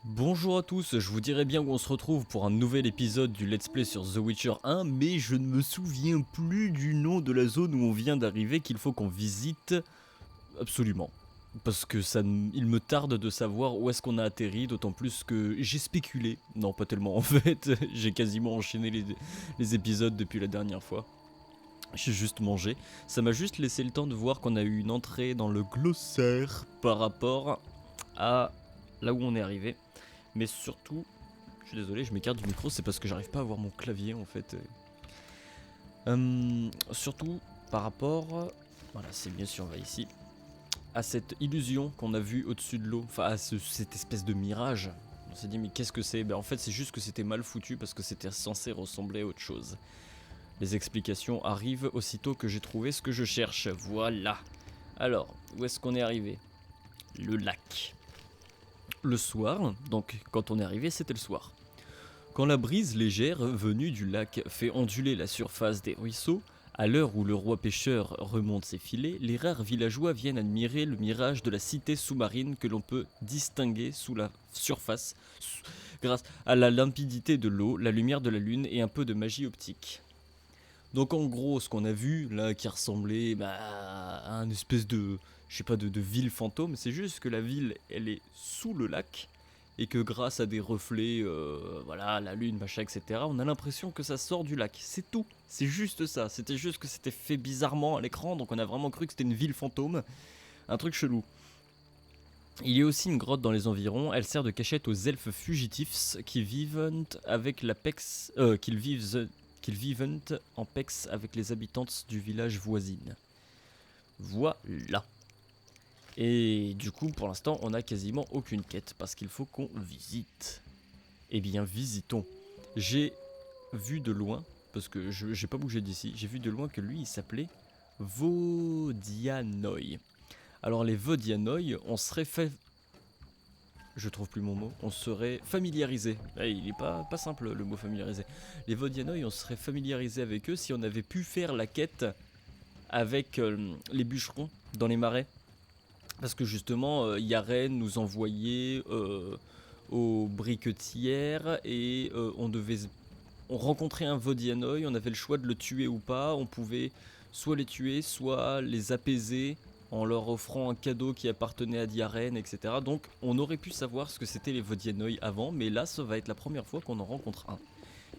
Bonjour à tous, je vous dirais bien qu'on se retrouve pour un nouvel épisode du Let's Play sur The Witcher 1, mais je ne me souviens plus du nom de la zone où on vient d'arriver qu'il faut qu'on visite absolument. Parce que il me tarde de savoir où est-ce qu'on a atterri, d'autant plus que j'ai spéculé. Non, pas tellement en fait, j'ai quasiment enchaîné les épisodes depuis la dernière fois. J'ai juste mangé. Ça m'a juste laissé le temps de voir qu'on a eu une entrée dans le glossaire par rapport à là où on est arrivé. Mais surtout, je suis désolé, je m'écarte du micro, c'est parce que j'arrive pas à voir mon clavier en fait. Surtout par rapport, voilà, c'est mieux si on va ici, à cette illusion qu'on a vue au-dessus de l'eau, enfin à cette espèce de mirage. On s'est dit mais qu'est-ce que c'est? Ben en fait c'est juste que c'était mal foutu parce que c'était censé ressembler à autre chose. Les explications arrivent aussitôt que j'ai trouvé ce que je cherche, voilà. Alors, où est-ce qu'on est arrivé? Le lac. Le soir, donc quand on est arrivé c'était le soir. Quand la brise légère venue du lac fait onduler la surface des ruisseaux, à l'heure où le roi pêcheur remonte ses filets, les rares villageois viennent admirer le mirage de la cité sous-marine que l'on peut distinguer sous la surface grâce à la limpidité de l'eau, la lumière de la lune et un peu de magie optique. Donc en gros, ce qu'on a vu là qui ressemblait à un espèce de, je sais pas, de ville fantôme, c'est juste que la ville, elle est sous le lac et que grâce à des reflets, voilà, la lune, machin, etc., on a l'impression que ça sort du lac. C'est tout, c'est juste ça. C'était juste que c'était fait bizarrement à l'écran, donc on a vraiment cru que c'était une ville fantôme, un truc chelou. Il y a aussi une grotte dans les environs, elle sert de cachette aux elfes fugitifs qui vivent avec l'apex, qu'ils vivent en pex avec les habitantes du village voisine. Voilà. Et du coup, pour l'instant, on n'a quasiment aucune quête parce qu'il faut qu'on visite. Eh bien, visitons. J'ai vu de loin, parce que je j'ai pas bougé d'ici, j'ai vu de loin que lui, il s'appelait Vodianoi. Alors les Vodianoi, on serait fait... Je trouve plus mon mot. On serait familiarisé. Il est pas simple le mot familiarisé. Les Vodianoi, on serait familiarisé avec eux si on avait pu faire la quête avec les bûcherons dans les marais. Parce que justement, Yaren nous envoyait aux briquetières et on rencontrait un Vodianoi, on avait le choix de le tuer ou pas. On pouvait soit les tuer, soit les apaiser en leur offrant un cadeau qui appartenait à Yaren, etc. Donc on aurait pu savoir ce que c'était les Vodianoi avant, mais là ça va être la première fois qu'on en rencontre un.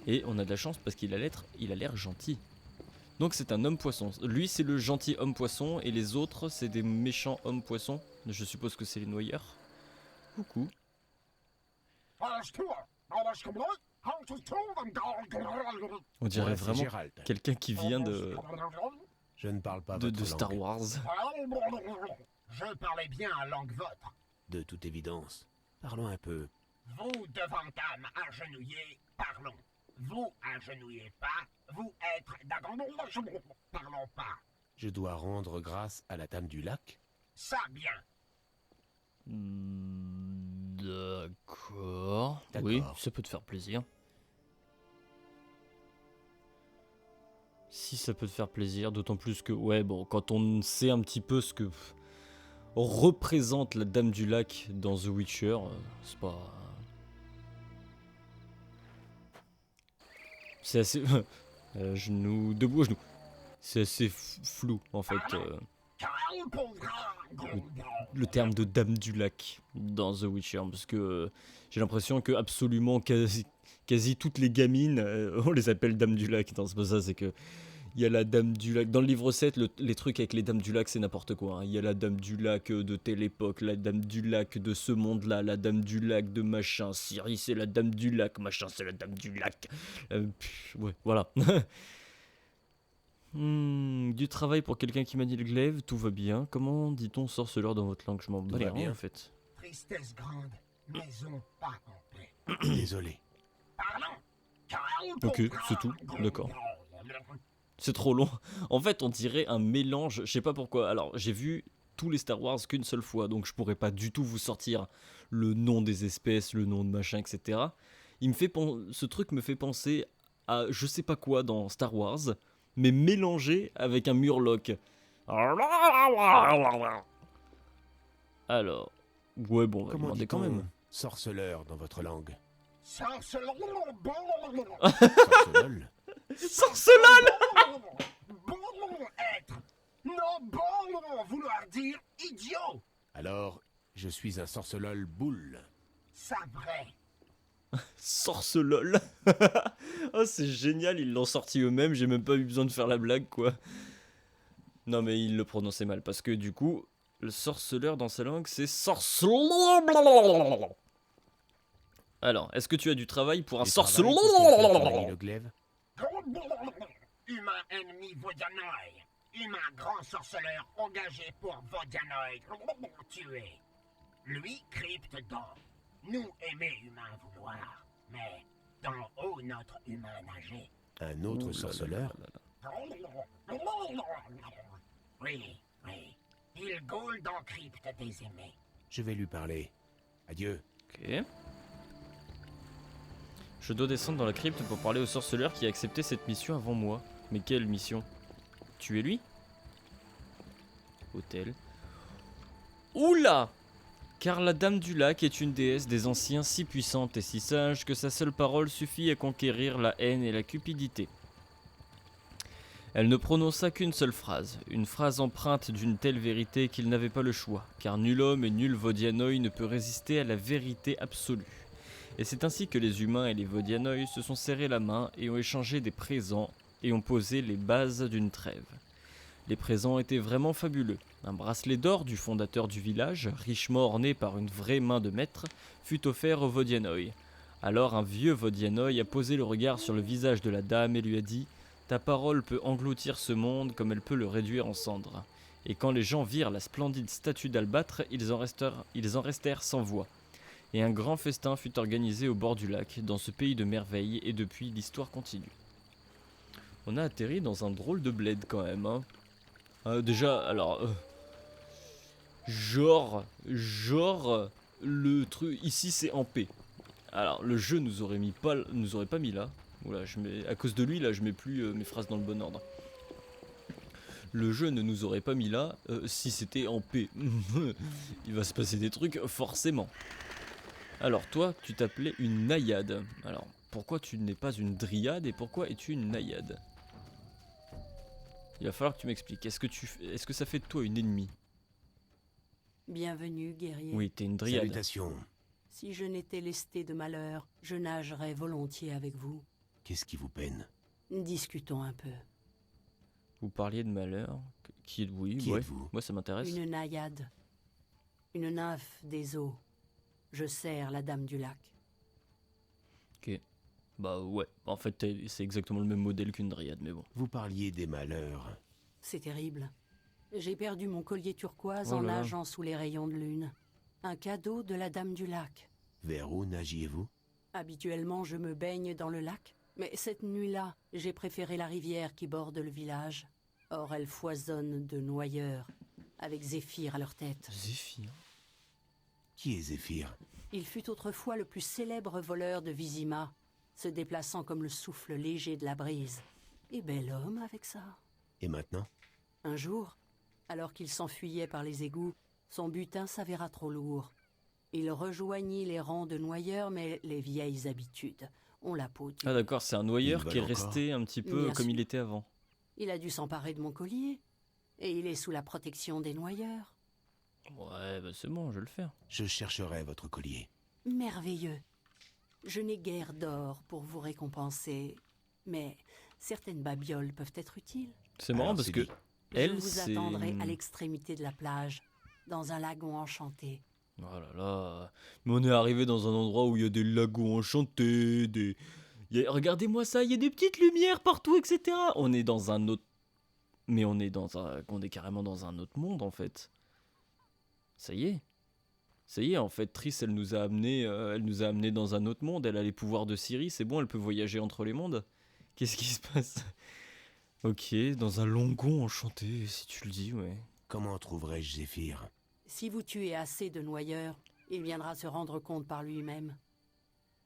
Et on a de la chance parce qu'il a l'air gentil. Donc c'est un homme poisson. Lui c'est le gentil homme poisson et les autres c'est des méchants hommes poissons. Je suppose que c'est les noyeurs. Coucou. On dirait Ouais, c'est vraiment Gérald. quelqu'un qui vient Je ne parle pas votre de Star langue. Wars. Je parlais bien à langue vôtre. De toute évidence. Parlons un peu. Vous devant âme agenouillée, parlons. Vous agenouillez pas, vous être parlons pas. Je dois rendre grâce à la dame du lac. Ça bien. D'accord. D'accord. Oui, ça peut te faire plaisir. Si ça peut te faire plaisir, d'autant plus que, ouais, bon, quand on sait un petit peu ce que représente la Dame du Lac dans The Witcher, c'est pas... C'est assez... genou, debout à genoux. C'est assez flou, en fait, le terme de Dame du Lac dans The Witcher, parce que j'ai l'impression que absolument quasi toutes les gamines, on les appelle Dame du Lac. Non, c'est pas ça, c'est que il y a la Dame du Lac. Dans le livre 7, les trucs avec les Dames du Lac, c'est n'importe quoi. Hein. Il y a la Dame du Lac de telle époque, la Dame du Lac de ce monde-là, la Dame du Lac de machin. Ciri, c'est la Dame du Lac, machin, c'est la Dame du Lac. Ouais, voilà. Du travail pour quelqu'un qui manie le glaive, tout va bien. Comment dit-on sorceleur dans votre langue? Je m'en bats les va reins bien. en fait. Tristesse grande, maison pas en paix. Désolé. Parlons. Ok, c'est tout, d'accord. C'est trop long. En fait, on dirait un mélange, je sais pas pourquoi. Alors, j'ai vu tous les Star Wars qu'une seule fois, donc je pourrais pas du tout vous sortir le nom des espèces, le nom de machin, etc. Ce truc me fait penser à je sais pas quoi dans Star Wars, mais mélangé avec un murloc. Alors, ouais, bon, on va Comment demander quand dit-on même. sorceleur dans votre langue. Sorceleur. Sorcelol? Sorcelol! Bon être. Non, bon vouloir dire idiot. Alors, je suis un sorcelol boule. Ça vrai. Sorcelol. Oh, c'est génial, ils l'ont sorti eux-mêmes, j'ai même pas eu besoin de faire la blague, quoi. Non, mais ils le prononçaient mal, parce que du coup, le sorceleur dans sa langue, c'est sorcelol. Alors, est-ce que tu as du travail pour un Du sorcelol? travail pour quelqu'un comme Henri le Glaive? Humain ennemi Vodianoï. Humain grand sorceleur engagé pour Vodianoï. Tué. Lui crypte d'or. Nous aimer humain vouloir. Mais d'en haut notre humain nager. Un autre Ouh là sorceleur? là là là. Oui, oui. Il gaule dans crypte des aimés. Je vais lui parler. Adieu. Ok. Je dois descendre dans la crypte pour parler au sorceleur qui a accepté cette mission avant moi. Mais quelle mission? Tuer lui? Hôtel. Oula! Car la Dame du Lac est une déesse des anciens si puissante et si sage que sa seule parole suffit à conquérir la haine et la cupidité. Elle ne prononça qu'une seule phrase, une phrase empreinte d'une telle vérité qu'il n'avait pas le choix, car nul homme et nul Vodianoï ne peut résister à la vérité absolue. Et c'est ainsi que les humains et les Vodianoï se sont serrés la main et ont échangé des présents et ont posé les bases d'une trêve. Les présents étaient vraiment fabuleux. Un bracelet d'or du fondateur du village, richement orné par une vraie main de maître, fut offert au Vodianoï. Alors un vieux Vodianoï a posé le regard sur le visage de la dame et lui a dit « Ta parole peut engloutir ce monde comme elle peut le réduire en cendres. » Et quand les gens virent la splendide statue d'Albâtre, ils en restèrent sans voix. Et un grand festin fut organisé au bord du lac, dans ce pays de merveilles, et depuis l'histoire continue. On a atterri dans un drôle de bled quand même, hein. Déjà, alors... Genre, le truc... Ici c'est en paix. Alors, le jeu nous aurait pas mis là. Oula, à cause de lui, là, je mets plus mes phrases dans le bon ordre. Le jeu ne nous aurait pas mis là si c'était en paix. Il va se passer des trucs, forcément. Alors, toi, tu t'appelais une naïade. Alors, pourquoi tu n'es pas une dryade et pourquoi es-tu une naïade? Il va falloir que tu m'expliques. Est-ce que ça fait de toi une ennemie? Bienvenue, guerrier. Oui, t'es une dryade. Salutations. Si je n'étais lesté de malheur, je nagerais volontiers avec vous. Qu'est-ce qui vous peine? Discutons un peu. Vous parliez de malheur. Qui êtes-vous? Oui, Qui ouais. êtes-vous? Moi, ça m'intéresse. Une naïade. Une nymphe des eaux. Je sers la dame du lac. Ok. Bah ouais. En fait, c'est exactement le même modèle qu'une dryade, mais bon. Vous parliez des malheurs. C'est terrible. J'ai perdu mon collier turquoise Oh en là là. nageant sous les rayons de lune. Un cadeau de la dame du lac. Vers où nagiez-vous? Habituellement, je me baigne dans le lac. Mais cette nuit-là, j'ai préféré la rivière qui borde le village. Or, elle foisonne de noyeurs, avec Zéphyr à leur tête. Zéphyr. Qui est Zéphyr? Il fut autrefois le plus célèbre voleur de Vizima, se déplaçant comme le souffle léger de la brise. Et bel homme avec ça. Et maintenant? Un jour, alors qu'il s'enfuyait par les égouts, son butin s'avéra trop lourd. Il rejoignit les rangs de noyeurs, mais les vieilles habitudes ont la peau dure. Ah d'accord, c'est un noyeur Ils qui est veulent encore. resté un petit peu Bien comme sûr. il était avant. Il a dû s'emparer de mon collier, et il est sous la protection des noyeurs. Ouais, bah c'est bon, je vais le faire. Je chercherai votre collier. Merveilleux. Je n'ai guère d'or pour vous récompenser, mais certaines babioles peuvent être utiles. C'est marrant Alors, parce c'est que dit. Je elle, vous c'est... attendrai à l'extrémité de la plage, dans un lagon enchanté. Oh là là. Mais on est arrivé dans un endroit où il y a des lagons enchantés, regardez-moi ça, il y a des petites lumières partout, etc. On est dans un autre... Mais on est carrément dans un autre monde, en fait. Ça y est, en fait, Triss, elle nous a amené dans un autre monde. Elle a les pouvoirs de Ciri, c'est bon, elle peut voyager entre les mondes. Qu'est-ce qui se passe? Ok, dans un lagon enchanté, si tu le dis, ouais. Comment trouverai-je Zéphyr? Si vous tuez assez de noyeurs, il viendra se rendre compte par lui-même.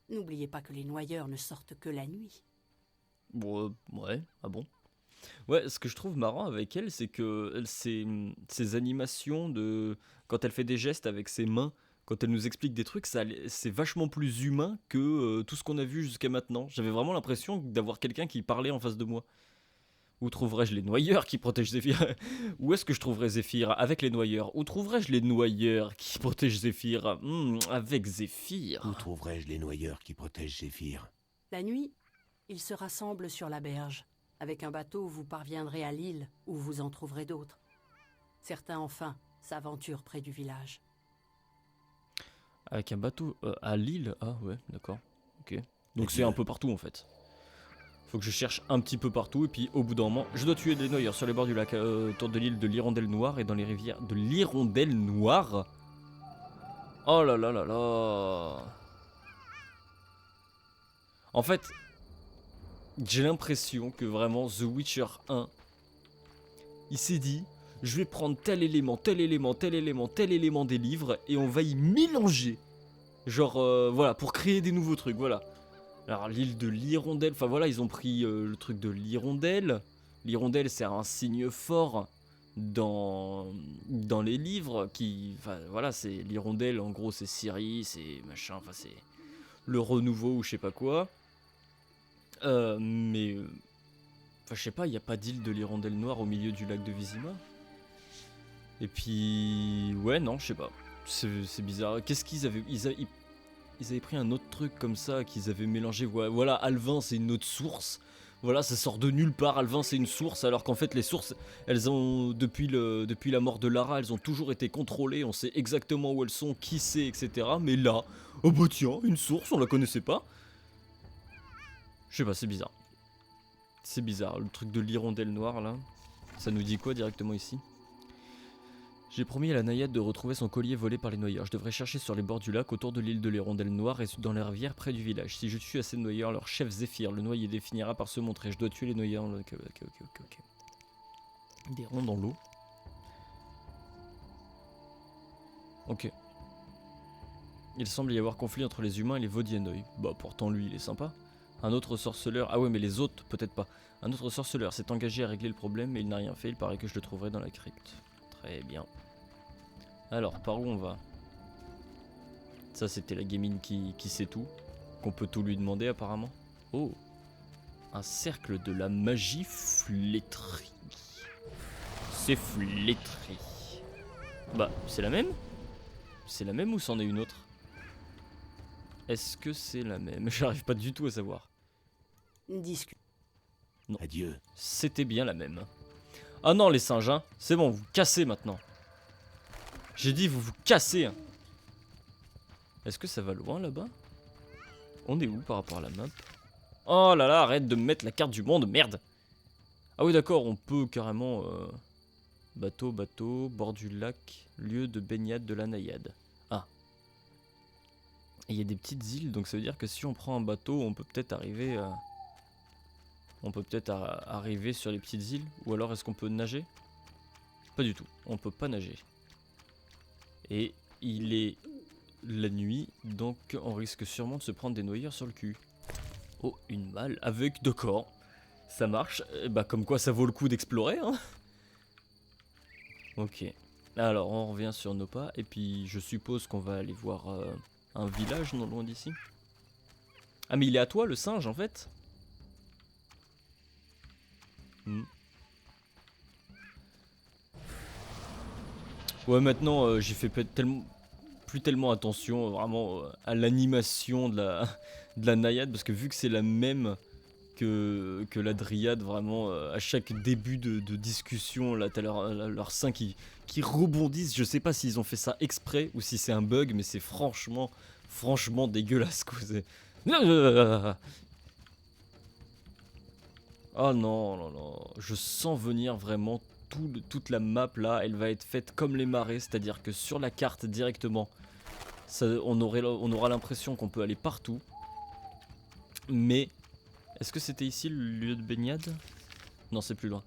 N'oubliez pas que les noyeurs ne sortent que la nuit. Bon, ouais, ah bon? Ouais, ce que je trouve marrant avec elle, c'est que ces animations de... Quand elle fait des gestes avec ses mains, quand elle nous explique des trucs, c'est vachement plus humain que tout ce qu'on a vu jusqu'à maintenant. J'avais vraiment l'impression d'avoir quelqu'un qui parlait en face de moi. Où trouverais-je les noyeurs qui protègent Zéphyr? Où est-ce que je trouverais Zéphyr avec les noyeurs? Où trouverais-je les noyeurs qui protègent Zéphyr? Avec Zéphyr. Où trouverai-je les noyeurs qui protègent Zéphyr? La nuit, ils se rassemblent sur la berge. Avec un bateau, vous parviendrez à l'île, où vous en trouverez d'autres. Certains, enfin, s'aventurent près du village. Avec un bateau à l'île? Ah ouais, d'accord. Ok. Donc Adieu. c'est un peu partout en fait. Faut que je cherche un petit peu partout et puis au bout d'un moment, je dois tuer des noyeurs sur les bords du lac autour de l'île de l'Hirondelle Noire et dans les rivières de l'Hirondelle Noire. Oh là là là là. En fait, j'ai l'impression que vraiment The Witcher 1, il s'est dit, je vais prendre tel élément, tel élément, tel élément, tel élément des livres et on va y mélanger. Genre, voilà, pour créer des nouveaux trucs, voilà. Alors l'île de l'Hirondelle, enfin voilà, ils ont pris le truc de l'Hirondelle. L'Hirondelle, c'est un signe fort dans les livres qui, enfin voilà, c'est l'Hirondelle, en gros c'est Ciri, c'est machin, enfin c'est le renouveau ou je sais pas quoi. Mais, enfin je sais pas, il n'y a pas d'île de l'Hirondelle Noire au milieu du lac de Vizima. Et puis, ouais non, je sais pas, c'est bizarre. Qu'est-ce qu'ils avaient, ils avaient pris un autre truc comme ça qu'ils avaient mélangé. Voilà, Alvin c'est une autre source. Voilà, ça sort de nulle part. Alvin c'est une source, alors qu'en fait les sources, elles ont depuis la mort de Lara, elles ont toujours été contrôlées. On sait exactement où elles sont, qui c'est, etc. Mais là, oh bah tiens, une source, on la connaissait pas. Je sais pas, c'est bizarre. C'est bizarre. Le truc de l'Hirondelle Noire là, ça nous dit quoi directement ici? J'ai promis à la naïade de retrouver son collier volé par les noyeurs. Je devrais chercher sur les bords du lac, autour de l'île de l'Hirondelle Noire et dans les rivières près du village. Si je tue assez de noyeurs, leur chef Zéphyr, le noyé définira par se montrer. Je dois tuer les noyeurs. Ok. Des ronds dans l'eau. Ok. Il semble y avoir conflit entre les humains et les Vodianoï. Bah pourtant lui il est sympa. Un autre sorceleur... Ah ouais mais les autres peut-être pas. Un autre sorceleur s'est engagé à régler le problème mais il n'a rien fait. Il paraît que je le trouverai dans la crypte. Très bien. Alors, par où on va? Ça, c'était la gamine qui sait tout. Qu'on peut tout lui demander, apparemment. Oh! Un cercle de la magie flétrie. C'est flétri. Bah, c'est la même? C'est la même ou c'en est une autre? Est-ce que c'est la même? J'arrive pas du tout à savoir. Discute. Non. Adieu. C'était bien la même. Ah non, les singes, hein. C'est bon, vous cassez maintenant. J'ai dit, vous cassez. Est-ce que ça va loin là-bas? On est où par rapport à la map? Oh là là, arrête de me mettre la carte du monde, merde. Ah oui, d'accord, on peut carrément... Bateau, bord du lac, lieu de baignade de la naïade. Ah. Et il y a des petites îles, donc ça veut dire que si on prend un bateau, on peut peut-être arriver... On peut peut-être arriver sur les petites îles. Ou alors est-ce qu'on peut nager? Pas du tout, on peut pas nager. Et il est la nuit, donc on risque sûrement de se prendre des noyeurs sur le cul. Oh, une malle avec deux corps. Ça marche. Bah comme quoi ça vaut le coup d'explorer, hein. Ok. Alors on revient sur nos pas. Et puis je suppose qu'on va aller voir un village non loin d'ici. Ah mais il est à toi le singe en fait. Ouais maintenant j'ai fait plus tellement attention vraiment à l'animation de la naïade parce que vu que c'est la même que la dryade vraiment à chaque début de discussion là t'as leur seins qui rebondissent. Je sais pas s'ils ont fait ça exprès ou si c'est un bug mais c'est franchement dégueulasse quoi. Oh non, je sens venir vraiment toute la map là, elle va être faite comme les marais, c'est-à-dire que sur la carte directement, on aura l'impression qu'on peut aller partout. Mais, est-ce que c'était ici le lieu de baignade? Non, c'est plus loin.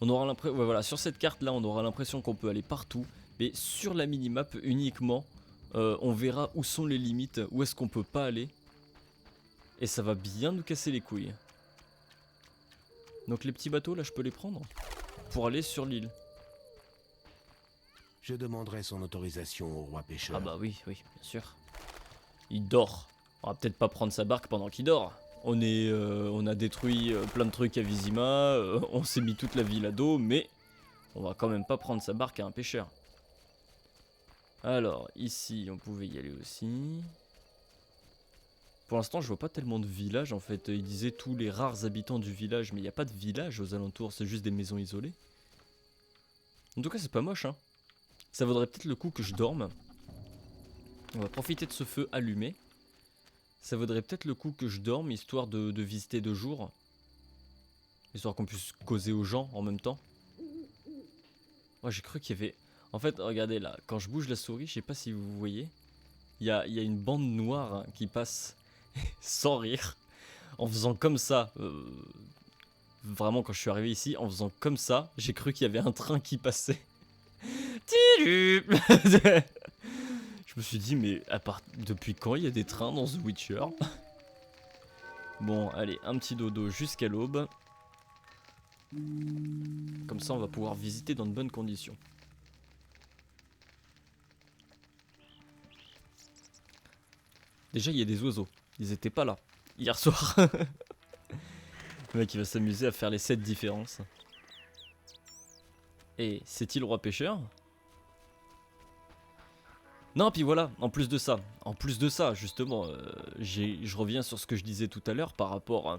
On aura l'impression, ouais, voilà, sur cette carte là, on aura l'impression qu'on peut aller partout, mais sur la minimap uniquement, on verra où sont les limites, où est-ce qu'on peut pas aller. Et ça va bien nous casser les couilles. Donc les petits bateaux là je peux les prendre pour aller sur l'île. Je demanderai son autorisation au roi pêcheur. Ah bah oui, oui, bien sûr. Il dort. On va peut-être pas prendre sa barque pendant qu'il dort. On a détruit plein de trucs à Vizima, on s'est mis toute la ville à dos, mais on va quand même pas prendre sa barque à un pêcheur. Alors, ici, on pouvait y aller aussi. Pour l'instant, je vois pas tellement de villages en fait. Il disait tous les rares habitants du village, mais il n'y a pas de village aux alentours, c'est juste des maisons isolées. En tout cas, c'est pas moche, hein. Ça vaudrait peut-être le coup que je dorme. On va profiter de ce feu allumé. Ça vaudrait peut-être le coup que je dorme, histoire de visiter de jour. Histoire qu'on puisse causer aux gens en même temps. Moi, j'ai cru qu'il y avait... En fait, regardez là, quand je bouge la souris, je sais pas si vous voyez, il y a une bande noire hein, qui passe sans rire, en faisant comme ça. Vraiment, quand je suis arrivé ici, en faisant comme ça, j'ai cru qu'il y avait un train qui passait. Je me suis dit, mais depuis quand il y a des trains dans The Witcher? Bon, allez, un petit dodo jusqu'à l'aube. Comme ça, on va pouvoir visiter dans de bonnes conditions. Déjà, il y a des oiseaux. Ils étaient pas là hier soir. Le mec, il va s'amuser à faire les 7 différences. Et c'est-il le roi pêcheur? Non, puis voilà, en plus de ça, justement, je reviens sur ce que je disais tout à l'heure par rapport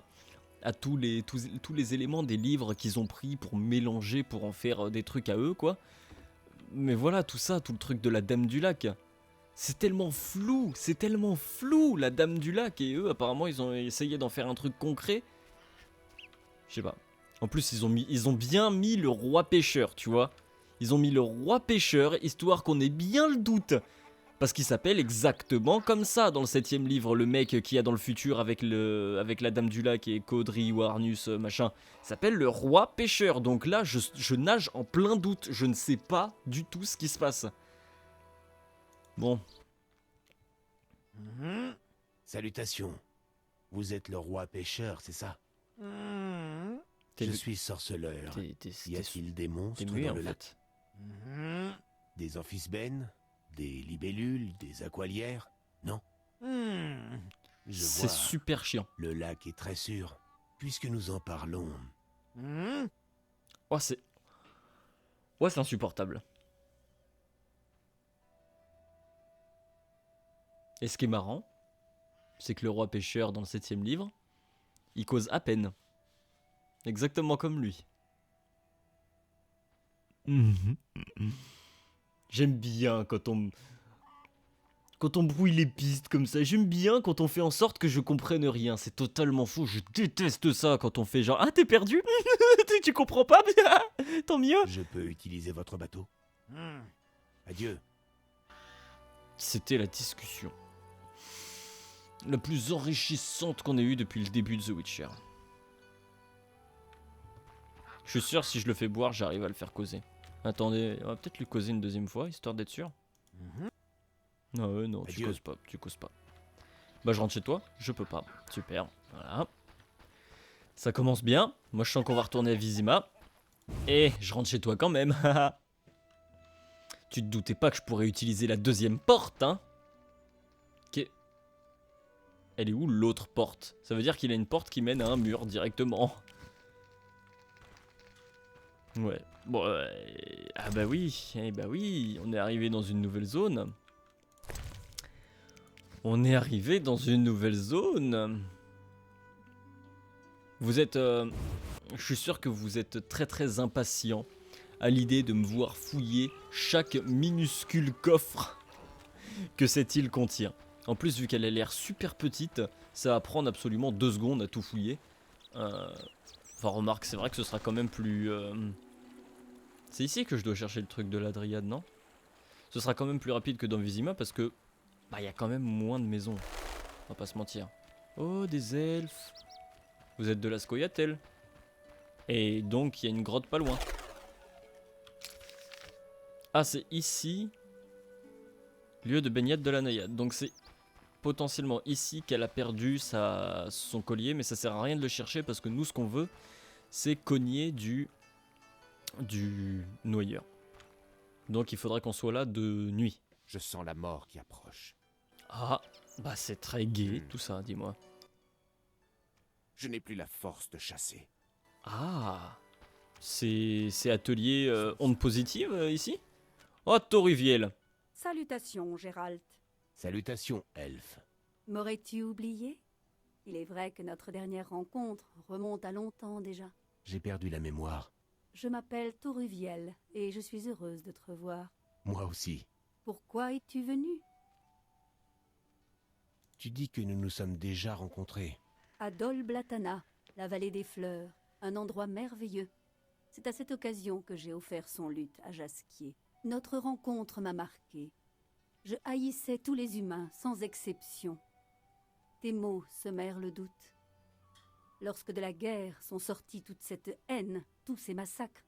à tous les éléments des livres qu'ils ont pris pour mélanger, pour en faire des trucs à eux, quoi. Mais voilà, tout ça, tout le truc de la Dame du Lac, c'est tellement flou, la Dame du Lac, et eux, apparemment, ils ont essayé d'en faire un truc concret. Je sais pas. En plus, ils ont bien mis le roi pêcheur, tu vois. Ils ont mis le roi pêcheur, histoire qu'on ait bien le doute. Parce qu'il s'appelle exactement comme ça dans le 7ème livre, le mec qui a dans le futur avec la Dame du Lac et Caudry, Warnus, machin, s'appelle le roi pêcheur. Donc là, je nage en plein doute, je ne sais pas du tout ce qui se passe. Bon. Salutations. Vous êtes le roi pêcheur, c'est ça? Je suis sorceleur. Y a-t-il des monstres muet, dans en le fait. lac? Des amphisbènes? Des libellules? Des aqualières? Non? Je C'est vois. super chiant. Le lac est très sûr, puisque nous en parlons. Oh, c'est... Ouais, c'est insupportable. Et ce qui est marrant, c'est que le roi pêcheur dans le 7ème livre, il cause à peine. Exactement comme lui. J'aime bien quand on brouille les pistes comme ça. J'aime bien quand on fait en sorte que je comprenne rien. C'est totalement faux. Je déteste ça quand on fait genre ah t'es perdu. Tu comprends pas. Tant mieux. Je peux utiliser votre bateau? Adieu. C'était la discussion la plus enrichissante qu'on ait eue depuis le début de The Witcher. Je suis sûr si je le fais boire, j'arrive à le faire causer. Attendez, on va peut-être lui causer une deuxième fois, histoire d'être sûr. Ah ouais, non, tu causes pas. Bah je rentre chez toi, je peux pas. Super, voilà. Ça commence bien, moi je sens qu'on va retourner à Vizima. Et je rentre chez toi quand même, Tu te doutais pas que je pourrais utiliser la deuxième porte, hein? Elle est où l'autre porte? Ça veut dire qu'il a une porte qui mène à un mur directement. Ouais. Bon, ah bah oui, eh bah oui, on est arrivé dans une nouvelle zone. Vous êtes... je suis sûr que vous êtes très très impatient à l'idée de me voir fouiller chaque minuscule coffre que cette île contient. En plus, vu qu'elle a l'air super petite, ça va prendre absolument 2 secondes à tout fouiller. Enfin, remarque, c'est vrai que ce sera quand même plus... C'est ici que je dois chercher le truc de la Dryade, non? Ce sera quand même plus rapide que dans Vizima parce que... Bah, il y a quand même moins de maisons. On va pas se mentir. Oh, des elfes. Vous êtes de la Scoia'tael. Et donc, il y a une grotte pas loin. Ah, c'est ici... Lieu de baignade de la naïade. Donc c'est potentiellement ici qu'elle a perdu son collier, mais ça sert à rien de le chercher parce que nous ce qu'on veut c'est cogner du noyeur. Donc il faudra qu'on soit là de nuit. Je sens la mort qui approche. Ah, bah c'est très gai tout ça, dis-moi. Je n'ai plus la force de chasser. Ah, c'est atelier onde positive ici? Oh, Toriviel. Salutations, Gérald. Salutations, elfe. M'aurais-tu oublié? Il est vrai que notre dernière rencontre remonte à longtemps déjà. J'ai perdu la mémoire. Je m'appelle Toruviel et je suis heureuse de te revoir. Moi aussi. Pourquoi es-tu venu? Tu dis que nous nous sommes déjà rencontrés. À Dol Blatana, la vallée des fleurs, un endroit merveilleux. C'est à cette occasion que j'ai offert son luth à Jasquier. Notre rencontre m'a marqué. Je haïssais tous les humains, sans exception. Tes mots semèrent le doute. Lorsque de la guerre sont sortis toute cette haine, tous ces massacres,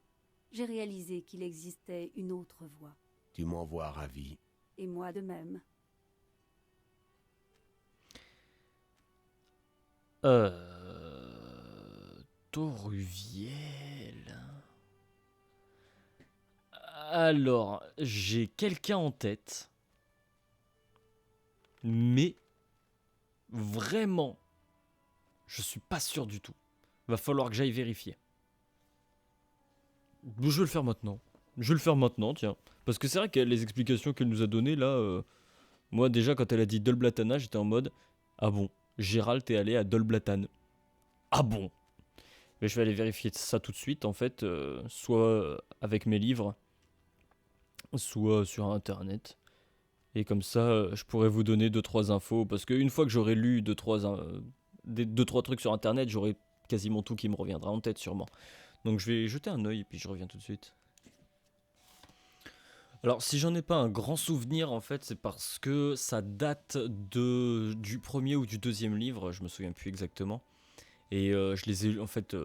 j'ai réalisé qu'il existait une autre voie. Tu m'en vois ravi. Et moi de même. Toruviel. Alors, j'ai quelqu'un en tête. Mais vraiment, je suis pas sûr du tout. Va falloir que j'aille vérifier. Je vais le faire maintenant. Je vais le faire maintenant, tiens. Parce que c'est vrai que les explications qu'elle nous a données là, moi déjà quand elle a dit Dol Blatana, j'étais en mode ah bon, Gérald t'es allé à Dol Blatan. Ah bon. Mais je vais aller vérifier ça tout de suite en fait, soit avec mes livres, soit sur internet. Et comme ça, je pourrais vous donner 2-3 infos. Parce qu'une fois que j'aurai lu 2-3 trucs sur internet, j'aurai quasiment tout qui me reviendra en tête sûrement. Donc je vais jeter un œil et puis je reviens tout de suite. Alors si j'en ai pas un grand souvenir en fait, c'est parce que ça date du premier ou du deuxième livre, je me souviens plus exactement. Et je les ai en fait,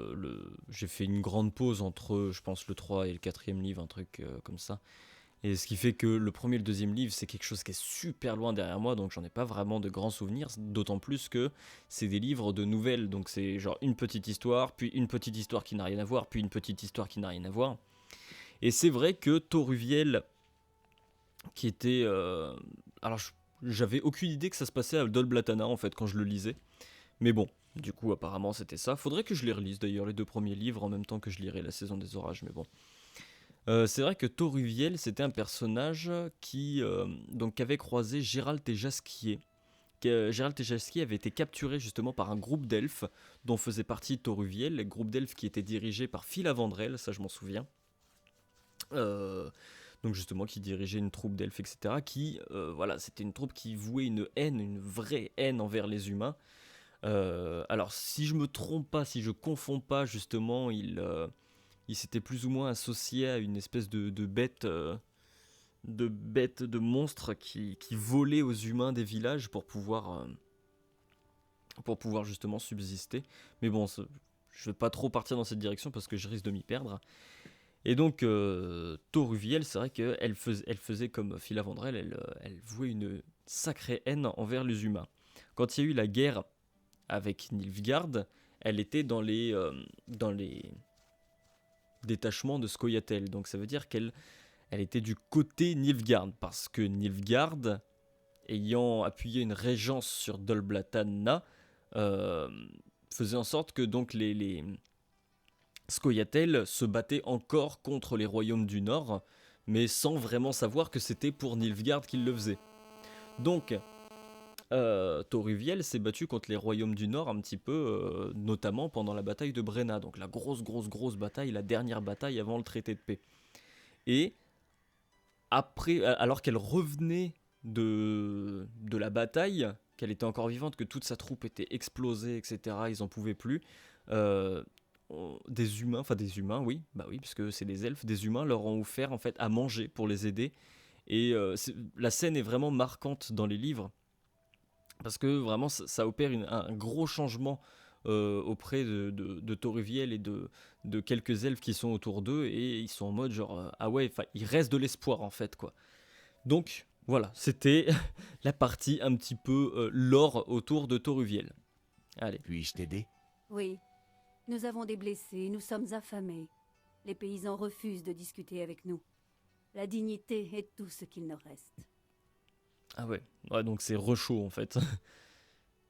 j'ai fait une grande pause entre je pense le 3 et le 4e livre, un truc comme ça. Et ce qui fait que le premier et le deuxième livre, c'est quelque chose qui est super loin derrière moi, donc j'en ai pas vraiment de grands souvenirs, d'autant plus que c'est des livres de nouvelles, donc c'est genre une petite histoire, puis une petite histoire qui n'a rien à voir, puis une petite histoire qui n'a rien à voir. Et c'est vrai que Toruviel, qui était... alors j'avais aucune idée que ça se passait à Dol Blatana en fait quand je le lisais, mais bon, du coup apparemment c'était ça. Faudrait que je les relise d'ailleurs, les 2 premiers livres, en même temps que je lirai La Saison des Orages, mais bon. C'est vrai que Toruviel, c'était un personnage qui avait croisé Gérald et Jasquier. Gérald et Jasquier avaient été capturés justement par un groupe d'elfes dont faisait partie Toruviel, le groupe d'elfes qui était dirigé par Filavandrel, ça je m'en souviens. Donc justement qui dirigeait une troupe d'elfes, etc. Voilà, c'était une troupe qui vouait une haine, une vraie haine envers les humains. Alors si je me trompe pas, si je confonds pas, justement, il s'était plus ou moins associé à une espèce de bête, de monstre qui volait aux humains des villages pour pouvoir justement subsister. Mais bon, je vais pas trop partir dans cette direction parce que je risque de m'y perdre. Et donc Toruviel, c'est vrai qu'elle faisait comme Filavandrel, elle vouait une sacrée haine envers les humains. Quand il y a eu la guerre avec Nilfgaard, elle était dans les détachement de Scoia'tael, donc ça veut dire qu'elle était du côté Nilfgaard, parce que Nilfgaard, ayant appuyé une régence sur Dol Blatana, faisait en sorte que donc les Scoia'tael se battaient encore contre les royaumes du Nord, mais sans vraiment savoir que c'était pour Nilfgaard qu'ils le faisaient. Donc Toruviel s'est battu contre les royaumes du Nord un petit peu, notamment pendant la bataille de Brenna, donc la grosse bataille, la dernière bataille avant le traité de paix. Et après, alors qu'elle revenait de la bataille, qu'elle était encore vivante, que toute sa troupe était explosée, etc., ils en pouvaient plus, des humains, oui, puisque c'est des elfes, des humains leur ont offert en fait à manger pour les aider. Et la scène est vraiment marquante dans les livres, parce que vraiment ça opère un gros changement auprès de Toruviel et de quelques elfes qui sont autour d'eux, et ils sont en mode genre ah ouais, il reste de l'espoir en fait quoi. Donc voilà, c'était la partie un petit peu lore autour de Toruviel. Allez. Puis-je t'aider? Oui, nous avons des blessés, nous sommes affamés. Les paysans refusent de discuter avec nous. La dignité est tout ce qu'il nous reste. Ah ouais, ouais donc c'est rechaud en fait.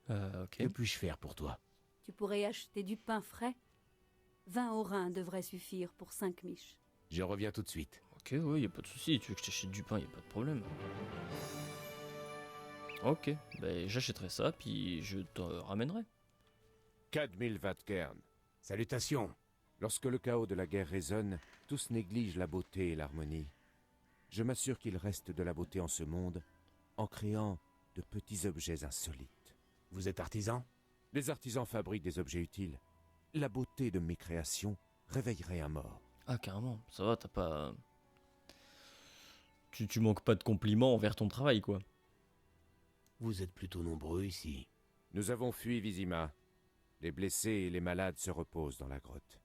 Ok. Que puis-je faire pour toi? Tu pourrais acheter du pain frais? 20 aurins devraient suffire pour 5 miches. Je reviens tout de suite. Ok, ouais, y a pas de souci. Tu veux que je t'achète du pain, y a pas de problème. Ok, ben j'achèterai ça, puis je te ramènerai. 4000 Vatcairn. Salutations. Lorsque le chaos de la guerre résonne, tous négligent la beauté et l'harmonie. Je m'assure qu'il reste de la beauté en ce monde, en créant de petits objets insolites. Vous êtes artisan? Les artisans fabriquent des objets utiles. La beauté de mes créations réveillerait un mort. Ah carrément, ça va, t'as pas... Tu manques pas de compliments envers ton travail, quoi. Vous êtes plutôt nombreux ici. Nous avons fui Vizima. Les blessés et les malades se reposent dans la grotte.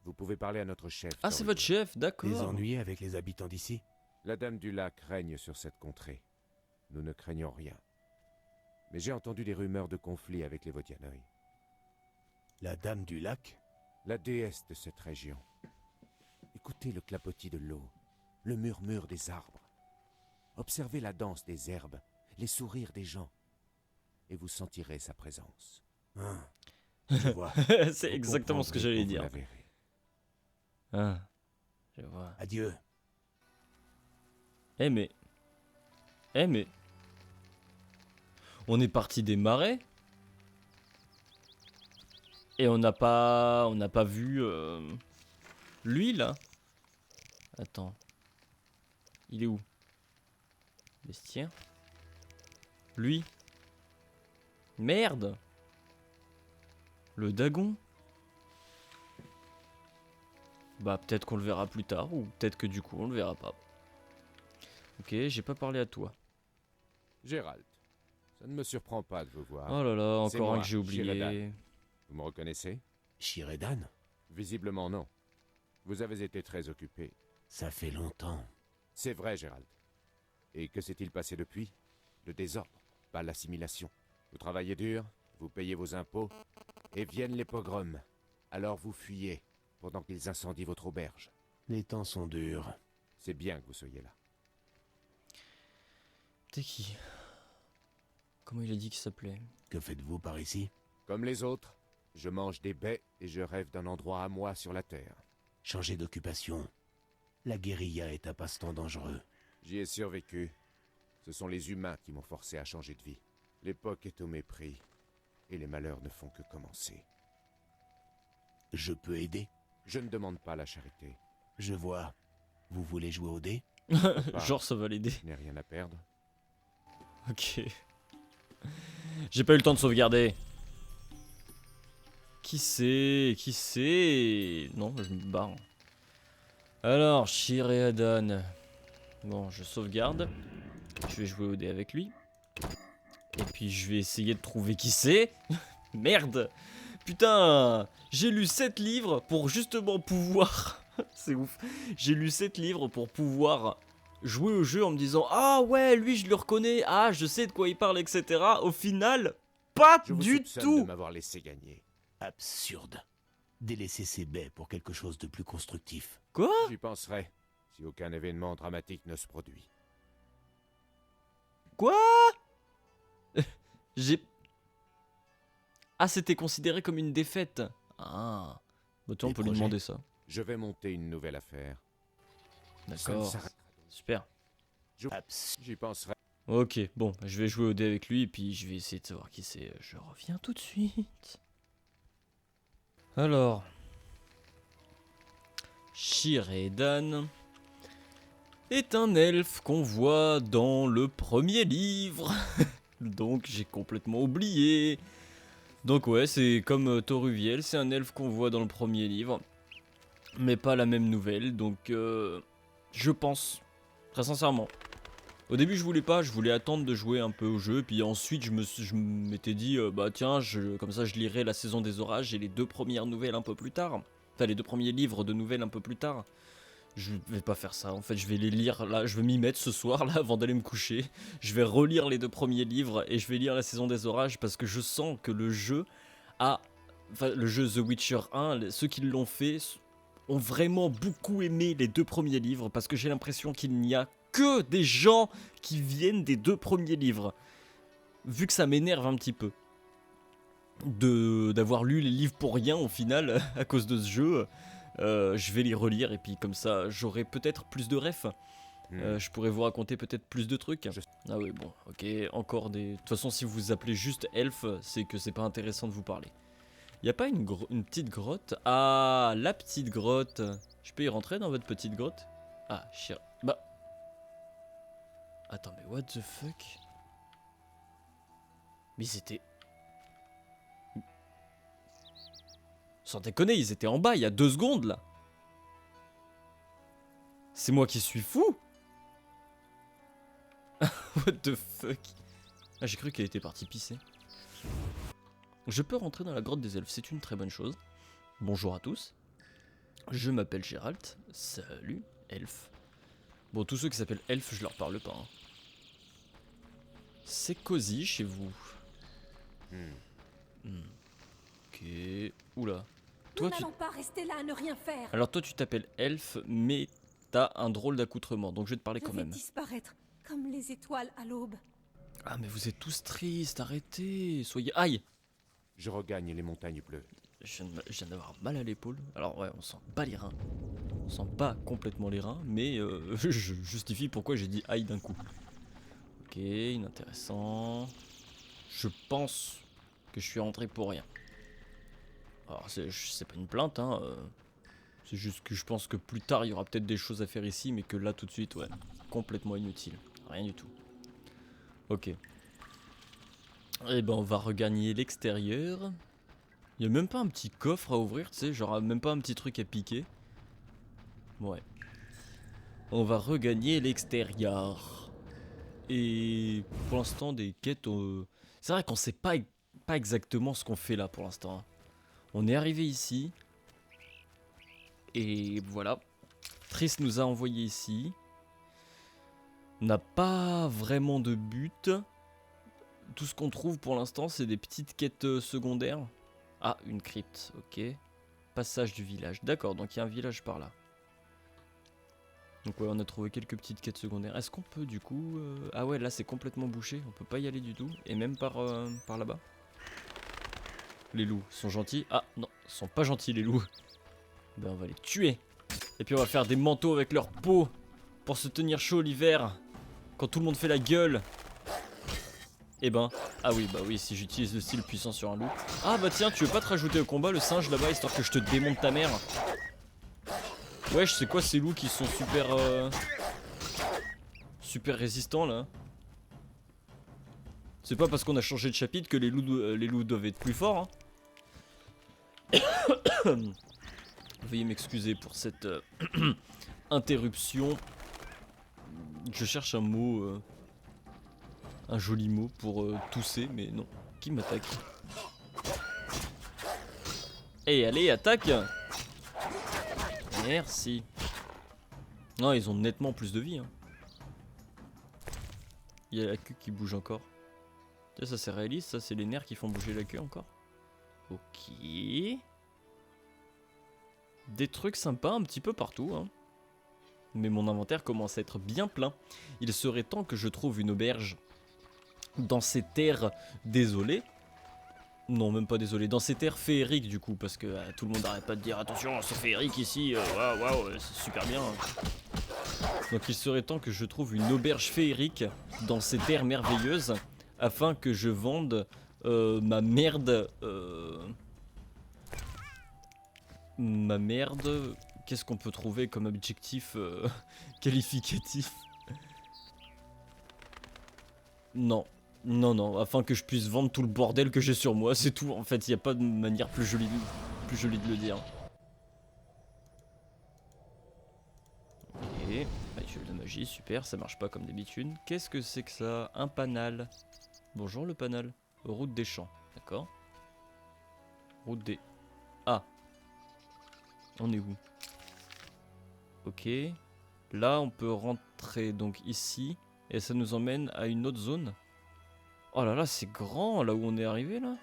Vous pouvez parler à notre chef. Ah, c'est votre chef, d'accord. Les ennuis avec les habitants d'ici? La dame du lac règne sur cette contrée. Nous ne craignons rien. Mais j'ai entendu des rumeurs de conflit avec les Vodianoi. La dame du lac? La déesse de cette région. Écoutez le clapotis de l'eau, le murmure des arbres. Observez la danse des herbes, les sourires des gens. Et vous sentirez sa présence. Ah, je vois. C'est exactement ce que j'allais dire. Ah, je vois. Adieu. Eh mais... On est parti des marais. Et on n'a pas vu lui là. Attends. Il est où? Bestiaire. Lui. Merde. Le Dagon. Bah peut-être qu'on le verra plus tard ou peut-être que du coup on le verra pas. Ok, j'ai pas parlé à toi. Gérald, ça ne me surprend pas de vous voir. Oh là là, C'est encore un moi, que j'ai oublié. Shiradan. Vous me reconnaissez? Shiradan? Visiblement non. Vous avez été très occupé. Ça fait longtemps. C'est vrai, Gérald. Et que s'est-il passé depuis? Le désordre, pas l'assimilation. Vous travaillez dur, vous payez vos impôts, et viennent les pogroms. Alors vous fuyez, pendant qu'ils incendient votre auberge. Les temps sont durs. C'est bien que vous soyez là. T'es qui? Comment il a dit qu'il s'appelait? Que faites-vous par ici? Comme les autres, je mange des baies et je rêve d'un endroit à moi sur la terre. Changez d'occupation. La guérilla est un passe-temps dangereux. J'y ai survécu. Ce sont les humains qui m'ont forcé à changer de vie. L'époque est au mépris, et les malheurs ne font que commencer. Je peux aider? Je ne demande pas la charité. Je vois. Vous voulez jouer au dé? Genre ça va l'aider. Je n'ai rien à perdre. Ok. J'ai pas eu le temps de sauvegarder. Qui c'est? Qui c'est? Non, je me barre. Alors, Shiradan. Bon, je sauvegarde. Je vais jouer au dé avec lui. Et puis je vais essayer de trouver qui c'est. Merde! Putain! J'ai lu 7 livres pour justement pouvoir... C'est ouf. J'ai lu 7 livres pour pouvoir jouer au jeu en me disant ah ouais, lui je le reconnais, ah je sais de quoi il parle, etc. Au final, pas Je vous du soupçonne tout. de m'avoir laissé gagner. Absurde. Délaisser ces baies pour quelque chose de plus constructif. Quoi? J'y penserai, si aucun événement dramatique ne se produit. Quoi? J'ai... Ah, c'était considéré comme une défaite. Ah. Bah toi, on Des peut lui projets. demander ça. Je vais monter une nouvelle affaire. Ça ne D'accord. s'arrêtera donc. Super. J'y penserai. Ok, bon, je vais jouer au dé avec lui et puis je vais essayer de savoir qui c'est. Je reviens tout de suite. Alors. Shiradan est un elfe qu'on voit dans le premier livre. Donc j'ai complètement oublié. Donc ouais, c'est comme Toruviel, c'est un elfe qu'on voit dans le premier livre. Mais pas la même nouvelle, donc je pense, très sincèrement. Au début je voulais attendre de jouer un peu au jeu, puis ensuite je m'étais dit, bah tiens, comme ça je lirai la saison des orages et les 2 premières nouvelles un peu plus tard. Enfin les 2 premiers livres de nouvelles un peu plus tard. Je vais pas faire ça, en fait je vais les lire là, je vais m'y mettre ce soir là avant d'aller me coucher. Je vais relire les 2 premiers livres et je vais lire la saison des orages parce que je sens que le jeu a... Enfin le jeu The Witcher 1, ceux qui l'ont fait ont vraiment beaucoup aimé les 2 premiers livres, parce que j'ai l'impression qu'il n'y a que des gens qui viennent des 2 premiers livres. Vu que ça m'énerve un petit peu d'avoir lu les livres pour rien au final à cause de ce jeu, je vais les relire et puis comme ça j'aurai peut-être plus de refs. Je pourrais vous raconter peut-être plus de trucs. Ah oui, bon, ok, encore des... De toute façon, si vous vous appelez juste elfe, c'est que c'est pas intéressant de vous parler. Y a pas une petite grotte? Ah, la petite grotte. Je peux y rentrer dans votre petite grotte? Ah, chien. Bah... Attends, mais what the fuck? Mais c'était... Sans déconner, ils étaient en bas il y a 2 secondes, là. C'est moi qui suis fou? What the fuck? Ah, j'ai cru qu'elle était partie pisser. Je peux rentrer dans la grotte des elfes, c'est une très bonne chose. Bonjour à tous. Je m'appelle Gérald. Salut, elfe. Bon, tous ceux qui s'appellent elfe, je leur parle pas. Hein. C'est cosy chez vous. Ok. Oula. Nous n'allons pas rester là à ne rien faire. Alors toi, tu t'appelles elfe, mais t'as un drôle d'accoutrement, donc je vais te parler quand même. Je vais disparaître, comme les étoiles à l'aube. Ah, mais vous êtes tous tristes, arrêtez. Soyez... Aïe! Je regagne les montagnes bleues. Je viens d'avoir mal à l'épaule. Alors ouais, on sent pas les reins. On sent pas complètement les reins, mais je justifie pourquoi j'ai dit aïe d'un coup. Ok, inintéressant. Je pense que je suis rentré pour rien. Alors c'est pas une plainte, hein. C'est juste que je pense que plus tard il y aura peut-être des choses à faire ici, mais que là tout de suite, ouais, complètement inutile. Rien du tout. Ok. Et ben on va regagner l'extérieur. Il y a même pas un petit coffre à ouvrir, tu sais, genre même pas un petit truc à piquer. Ouais. On va regagner l'extérieur. Et pour l'instant des quêtes, c'est vrai qu'on sait pas exactement ce qu'on fait là pour l'instant. Hein. On est arrivé ici. Et voilà. Triss nous a envoyé ici. On n'a pas vraiment de but. Tout ce qu'on trouve pour l'instant, c'est des petites quêtes secondaires. Ah, une crypte, ok. Passage du village. D'accord, donc il y a un village par là. Donc ouais, on a trouvé quelques petites quêtes secondaires. Est-ce qu'on peut du coup... Ah ouais, là c'est complètement bouché. On peut pas y aller du tout. Et même par là-bas. Les loups sont gentils. Ah non, ils sont pas gentils les loups. Ben on va les tuer. Et puis on va faire des manteaux avec leur peau. Pour se tenir chaud l'hiver. Quand tout le monde fait la gueule. Et ben... Ah oui, bah oui, si j'utilise le style puissant sur un loup. Ah bah tiens, tu veux pas te rajouter au combat le singe là-bas, histoire que je te démonte ta mère? Wesh, c'est quoi ces loups qui sont super... super résistants là? C'est pas parce qu'on a changé de chapitre que les loups doivent être plus forts. Hein. Veuillez m'excuser pour cette interruption. Je cherche un mot... un joli mot pour tousser, mais non. Qui m'attaque? Eh, allez, attaque! Merci. Non, ils ont nettement plus de vie. Hein. Il y a la queue qui bouge encore. Tiens, ça c'est réaliste, ça c'est les nerfs qui font bouger la queue encore. Ok. Des trucs sympas un petit peu partout. Hein. Mais mon inventaire commence à être bien plein. Il serait temps que je trouve une auberge. Dans ces terres désolées. Non, même pas désolé. Dans ces terres féeriques du coup, parce que tout le monde n'arrête pas de dire attention, c'est féerique ici, waouh, c'est super bien. Donc il serait temps que je trouve une auberge féerique dans ces terres merveilleuses, afin que je vende ma merde. Ma merde. Qu'est-ce qu'on peut trouver comme objectif qualificatif? Non. Non, afin que je puisse vendre tout le bordel que j'ai sur moi, c'est tout. En fait, il n'y a pas de manière plus jolie de le dire. Ok, rituel de magie, super, ça marche pas comme d'habitude. Qu'est-ce que c'est que ça? Un panal. Bonjour le panal. Route des champs, d'accord. Route des... Ah. On est où? Ok. Là, on peut rentrer donc ici, et ça nous emmène à une autre zone. Oh là là, c'est grand là où on est arrivé là.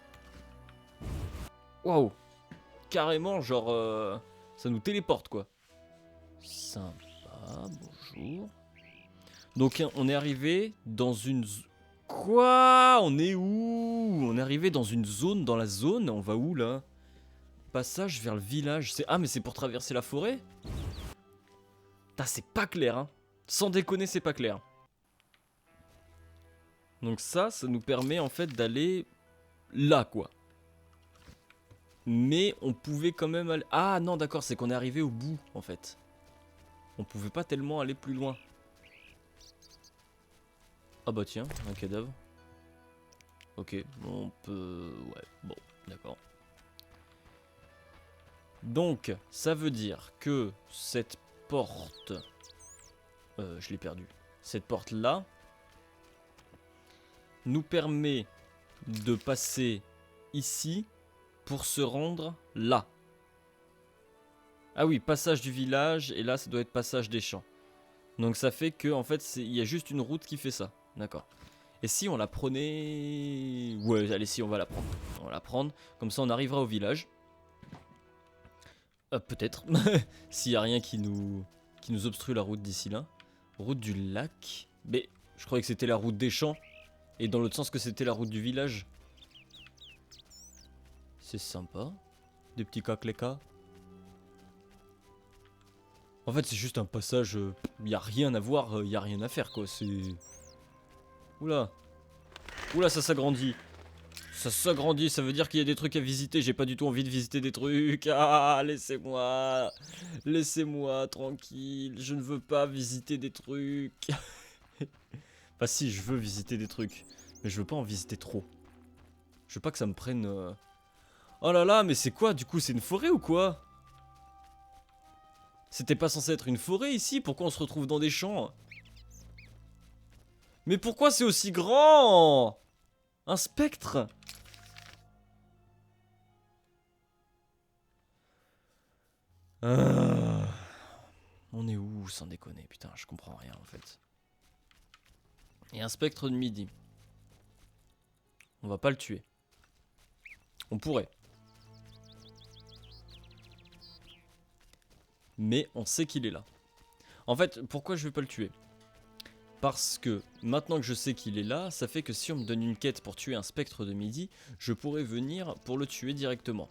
Waouh. Carrément genre... Ça nous téléporte quoi. Sympa, bonjour. Donc on est arrivé dans une... Quoi? On est où? On est arrivé dans une zone, dans la zone. On va où là? Passage vers le village. Ah mais c'est pour traverser la forêt? Putain, c'est pas clair hein. Sans déconner, c'est pas clair. Donc ça nous permet en fait d'aller là quoi. Mais on pouvait quand même aller... Ah non d'accord, c'est qu'on est arrivé au bout en fait. On pouvait pas tellement aller plus loin. Ah bah tiens, un cadavre. Ok, on peut... Ouais, bon, d'accord. Donc, ça veut dire que cette porte... je l'ai perdue. Cette porte-là nous permet de passer ici pour se rendre là. Ah oui, passage du village, et là, ça doit être passage des champs. Donc ça fait que, en fait, il y a juste une route qui fait ça. D'accord. Et si on la prenait... Ouais, allez, si, on va la prendre. On va la prendre, comme ça on arrivera au village. Peut-être. S'il n'y a rien qui nous obstrue la route d'ici là. Route du lac. Mais je croyais que c'était la route des champs. Et dans l'autre sens que c'était la route du village. C'est sympa. Des petits caclécas. En fait c'est juste un passage. Il n'y a rien à voir, il n'y a rien à faire quoi. C'est... Oula. Oula, ça s'agrandit. Ça s'agrandit, ça veut dire qu'il y a des trucs à visiter. J'ai pas du tout envie de visiter des trucs. Ah, laissez-moi. Laissez-moi tranquille. Je ne veux pas visiter des trucs. Enfin si, je veux visiter des trucs. Mais je veux pas en visiter trop. Je veux pas que ça me prenne... Oh là là, mais c'est quoi du coup? C'est une forêt ou quoi? C'était pas censé être une forêt ici? Pourquoi on se retrouve dans des champs? Mais pourquoi c'est aussi grand? Un spectre? On est où sans déconner? Putain, je comprends rien en fait. Et un spectre de midi. On va pas le tuer. On pourrait. Mais on sait qu'il est là. En fait, pourquoi je vais pas le tuer? Parce que maintenant que je sais qu'il est là, ça fait que si on me donne une quête pour tuer un spectre de midi, je pourrais venir pour le tuer directement.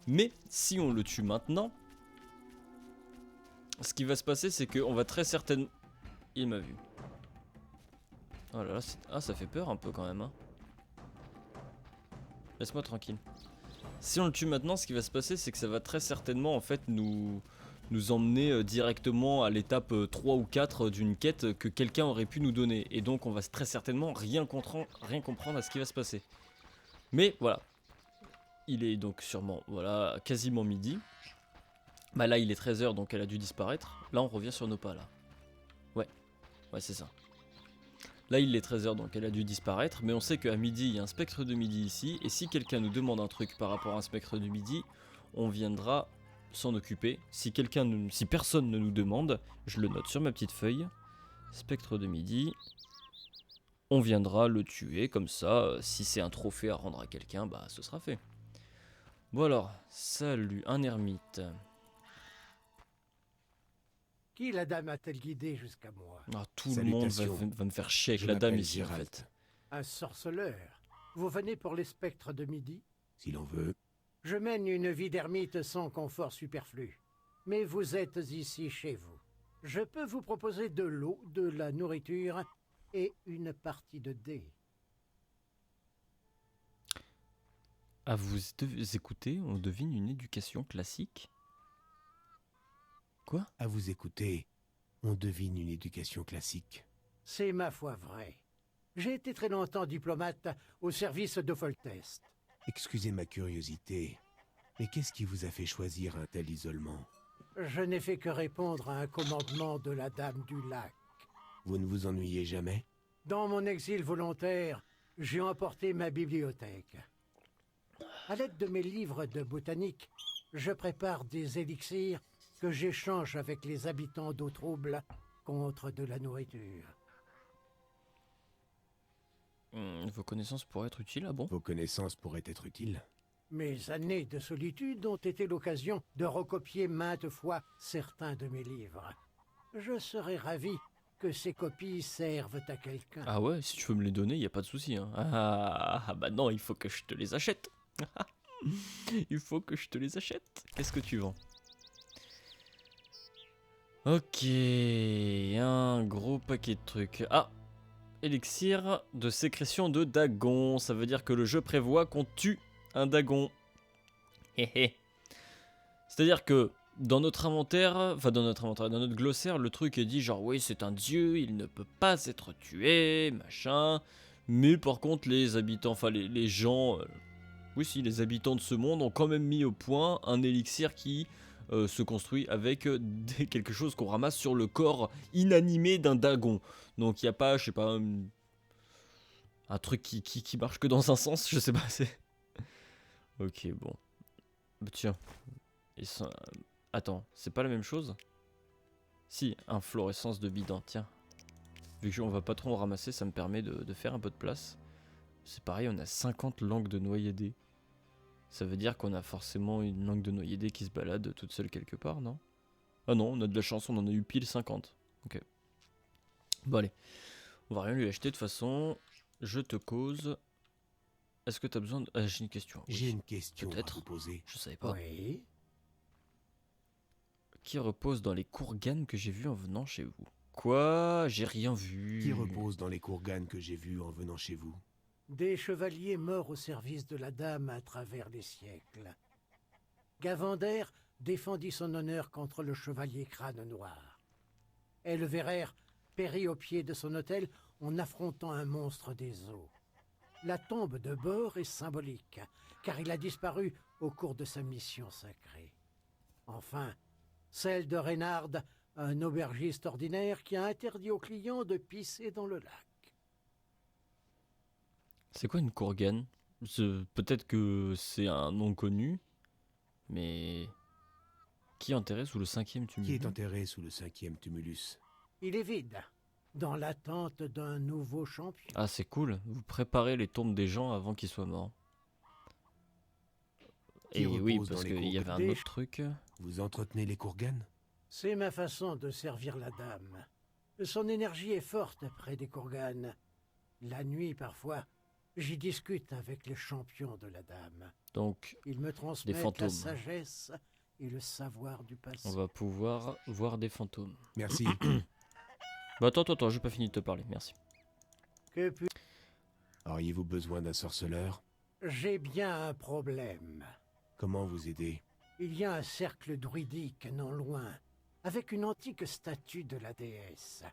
Mais si on le tue maintenant, ce qui va se passer, c'est qu'on va très certainement... Il m'a vu. Oh là là, ah ça fait peur un peu quand même. Hein. Laisse-moi tranquille. Si on le tue maintenant, ce qui va se passer, c'est que ça va très certainement en fait nous emmener directement à l'étape 3 ou 4 d'une quête que quelqu'un aurait pu nous donner. Et donc on va très certainement rien comprendre à ce qui va se passer. Mais voilà. Il est donc sûrement, voilà, quasiment midi. Bah là il est 13 h donc elle a dû disparaître. Là on revient sur nos pas là. Ouais c'est ça. Là il est 13 h donc elle a dû disparaître. Mais on sait qu'à midi il y a un spectre de midi ici. Et si quelqu'un nous demande un truc par rapport à un spectre de midi, on viendra s'en occuper. Si personne ne nous demande, je le note sur ma petite feuille. Spectre de midi. On viendra le tuer comme ça. Si c'est un trophée à rendre à quelqu'un, bah ce sera fait. Bon alors, salut, un ermite. Qui la dame a-t-elle guidé jusqu'à moi? Ah, tout le monde va me faire chier avec la dame ici en fait. Un sorceleur. Vous venez pour les spectres de midi? Si l'on veut. Je mène une vie d'ermite sans confort superflu. Mais vous êtes ici chez vous. Je peux vous proposer de l'eau, de la nourriture et une partie de dés. À vous écouter, on devine une éducation classique. Quoi? À vous écouter, on devine une éducation classique. C'est ma foi vrai. J'ai été très longtemps diplomate au service de Foltest. Excusez ma curiosité, mais qu'est-ce qui vous a fait choisir un tel isolement? Je n'ai fait que répondre à un commandement de la Dame du Lac. Vous ne vous ennuyez jamais? Dans mon exil volontaire, j'ai emporté ma bibliothèque. À l'aide de mes livres de botanique, je prépare des élixirs que j'échange avec les habitants d'eau trouble contre de la nourriture. Vos connaissances pourraient être utiles, ah bon? Vos connaissances pourraient être utiles. Mes années de solitude ont été l'occasion de recopier maintes fois certains de mes livres. Je serais ravi que ces copies servent à quelqu'un. Ah ouais, si tu veux me les donner, y a pas de souci. Hein. Bah non, il faut que je te les achète. Il faut que je te les achète. Qu'est-ce que tu vends? Ok, un gros paquet de trucs. Ah, élixir de sécrétion de dagon. Ça veut dire que le jeu prévoit qu'on tue un dagon. C'est-à-dire que dans notre inventaire, dans notre glossaire, le truc est dit genre oui c'est un dieu, il ne peut pas être tué, machin. Mais par contre les habitants, les gens, oui si les habitants de ce monde ont quand même mis au point un élixir qui se construit avec quelque chose qu'on ramasse sur le corps inanimé d'un dagon. Donc il n'y a pas, je sais pas, un truc qui marche que dans un sens, je sais pas, c'est... Ok, bon. Bah, tiens. Attends, c'est pas la même chose? Si, inflorescence de bidon, tiens. Vu qu'on va pas trop en ramasser, ça me permet de faire un peu de place. C'est pareil, on a 50 langues de noyadé. Ça veut dire qu'on a forcément une langue de noyadé qui se balade toute seule quelque part, non? Ah non, on a de la chance, on en a eu pile 50. Ok. Bon allez, on va rien lui acheter de toute façon. Je te cause... Est-ce que tu as besoin de... Ah, j'ai une question. Oui. J'ai une question à Peut-être. vous poser. Je savais pas. Oui. Qui repose dans les courganes que j'ai vues en venant chez vous? Quoi? J'ai rien vu. Qui repose dans les courganes que j'ai vus en venant chez vous? Des chevaliers morts au service de la dame à travers les siècles. Gavander défendit son honneur contre le chevalier Crâne Noir. Elvérer périt au pied de son autel en affrontant un monstre des eaux. La tombe de Bor est symbolique, car il a disparu au cours de sa mission sacrée. Enfin, celle de Reynard, un aubergiste ordinaire qui a interdit aux clients de pisser dans le lac. C'est quoi une courgane? Peut-être que c'est un nom connu, mais... Qui est enterré sous le 5e tumulus? Qui est enterré sous le 5e tumulus? Il est vide, dans l'attente d'un nouveau champion. Ah c'est cool, vous préparez les tombes des gens avant qu'ils soient morts. Qui Et oui, repose parce dans les qu'il y avait un courganes? autre truc. Vous entretenez les courganes? C'est ma façon de servir la dame. Son énergie est forte près des courganes. La nuit, parfois, j'y discute avec les champions de la dame. Donc, Ils me transmettent fantômes. la sagesse et le savoir du passé. on va pouvoir voir des fantômes. Merci. Bah attends, j'ai pas fini de te parler, merci. Que puis... Auriez-vous besoin d'un sorceleur? J'ai bien un problème. Comment vous aider? Il y a un cercle druidique non loin, avec une antique statue de la déesse.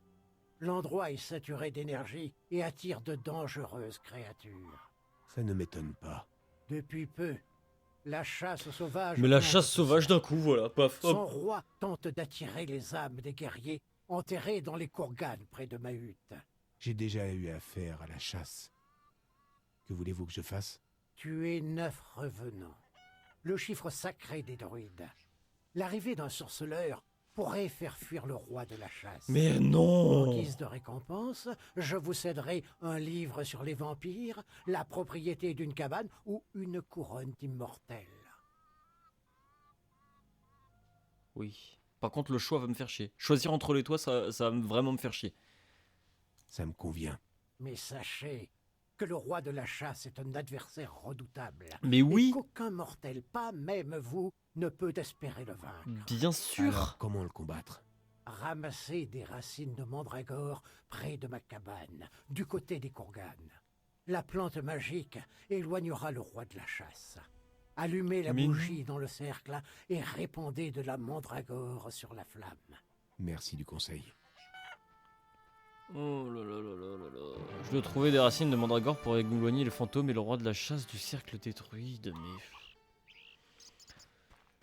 L'endroit est saturé d'énergie et attire de dangereuses créatures. Ça ne m'étonne pas. Depuis peu, la chasse sauvage... Mais la tente chasse de sauvage d'un coup, voilà, paf, Son hop. roi tente d'attirer les âmes des guerriers enterrés dans les courganes près de ma hutte. J'ai déjà eu affaire à la chasse. Que voulez-vous que je fasse? Tuer 9 revenants. Le chiffre sacré des druides. L'arrivée d'un sorceleur pourrait faire fuir le roi de la chasse. Mais En non! guise de récompense, je vous céderai un livre sur les vampires, la propriété d'une cabane ou une couronne d'immortel. Oui. Par contre, le choix va me faire chier. Choisir entre les toits, ça va vraiment me faire chier. Ça me convient. Mais sachez que le roi de la chasse est un adversaire redoutable. Mais oui, Et qu'aucun mortel, pas même vous, ne peut espérer le vaincre. bien sûr. Alors, comment le combattre? Ramassez des racines de mandragore près de ma cabane, du côté des courganes. La plante magique éloignera le roi de la chasse. Allumez la Mais non. bougie dans le cercle et répandez de la mandragore sur la flamme. Merci du conseil. Oh là là là là là là. Je dois trouver des racines de mandragore pour éloigner le fantôme et le roi de la chasse du cercle des druides, mais...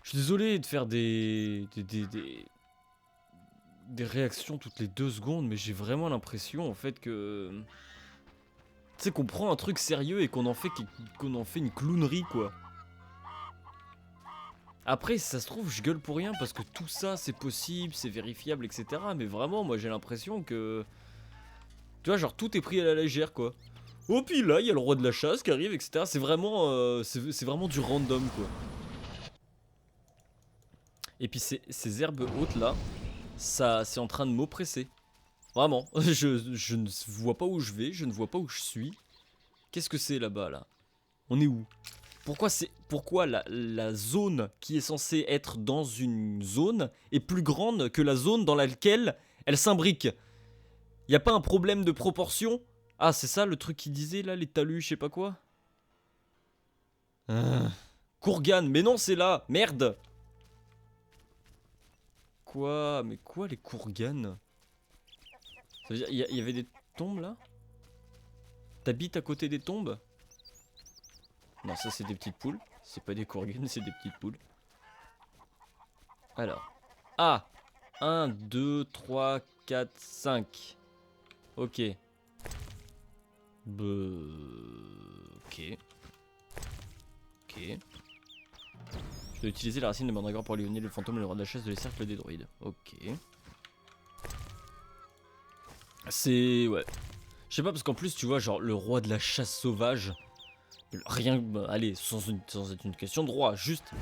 Je suis désolé de faire des réactions toutes les 2 secondes, mais j'ai vraiment l'impression en fait que... Tu sais qu'on prend un truc sérieux et qu'on en fait une clownerie quoi. Après, si ça se trouve, je gueule pour rien parce que tout ça c'est possible, c'est vérifiable, etc. Mais vraiment, moi j'ai l'impression que... Tu vois, genre tout est pris à la légère quoi. Oh, puis là, il y a le roi de la chasse qui arrive, etc. C'est vraiment, c'est vraiment du random, quoi. Et puis ces herbes hautes là, ça c'est en train de m'oppresser. Vraiment, je ne vois pas où je vais, je ne vois pas où je suis. Qu'est-ce que c'est là-bas là? On est où? Pourquoi la zone qui est censée être dans une zone est plus grande que la zone dans laquelle elle s'imbrique? Y a pas un problème de proportion? Ah, c'est ça le truc qu'il disait là, les talus, je sais pas quoi. Kourgan, mais non, c'est là, merde. Quoi? Mais quoi les Kourgan? Ça veut dire, il y avait des tombes là? T'habites à côté des tombes? Non, ça c'est des petites poules. C'est pas des Kourgan, c'est des petites poules. Alors. Ah! 1, 2, 3, 4, 5. Ok. Ok. Ok. Je dois utiliser la racine de mandragore pour éliminer le fantôme et le roi de la chasse de les cercles des druides. Ok. C'est... ouais. Je sais pas, parce qu'en plus, tu vois, genre, le roi de la chasse sauvage... Rien... bah, allez, sans être une question de roi, juste...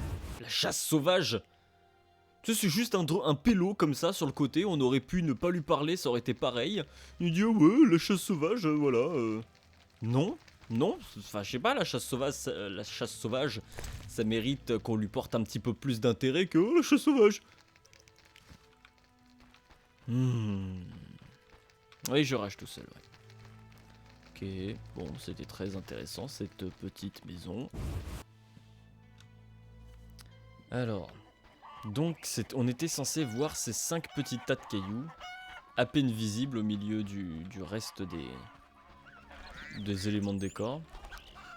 La chasse sauvage... Tu sais, c'est juste un pélo comme ça sur le côté, on aurait pu ne pas lui parler, ça aurait été pareil. Il dit, oh ouais, la chasse sauvage, voilà. Non, non, enfin, je sais pas, la chasse sauvage, ça mérite qu'on lui porte un petit peu plus d'intérêt que oh, la chasse sauvage. Oui, je rage tout seul, ouais. Ok, bon, c'était très intéressant cette petite maison. Alors, donc on était censé voir ces 5 petits tas de cailloux, à peine visibles au milieu du reste des éléments de décor.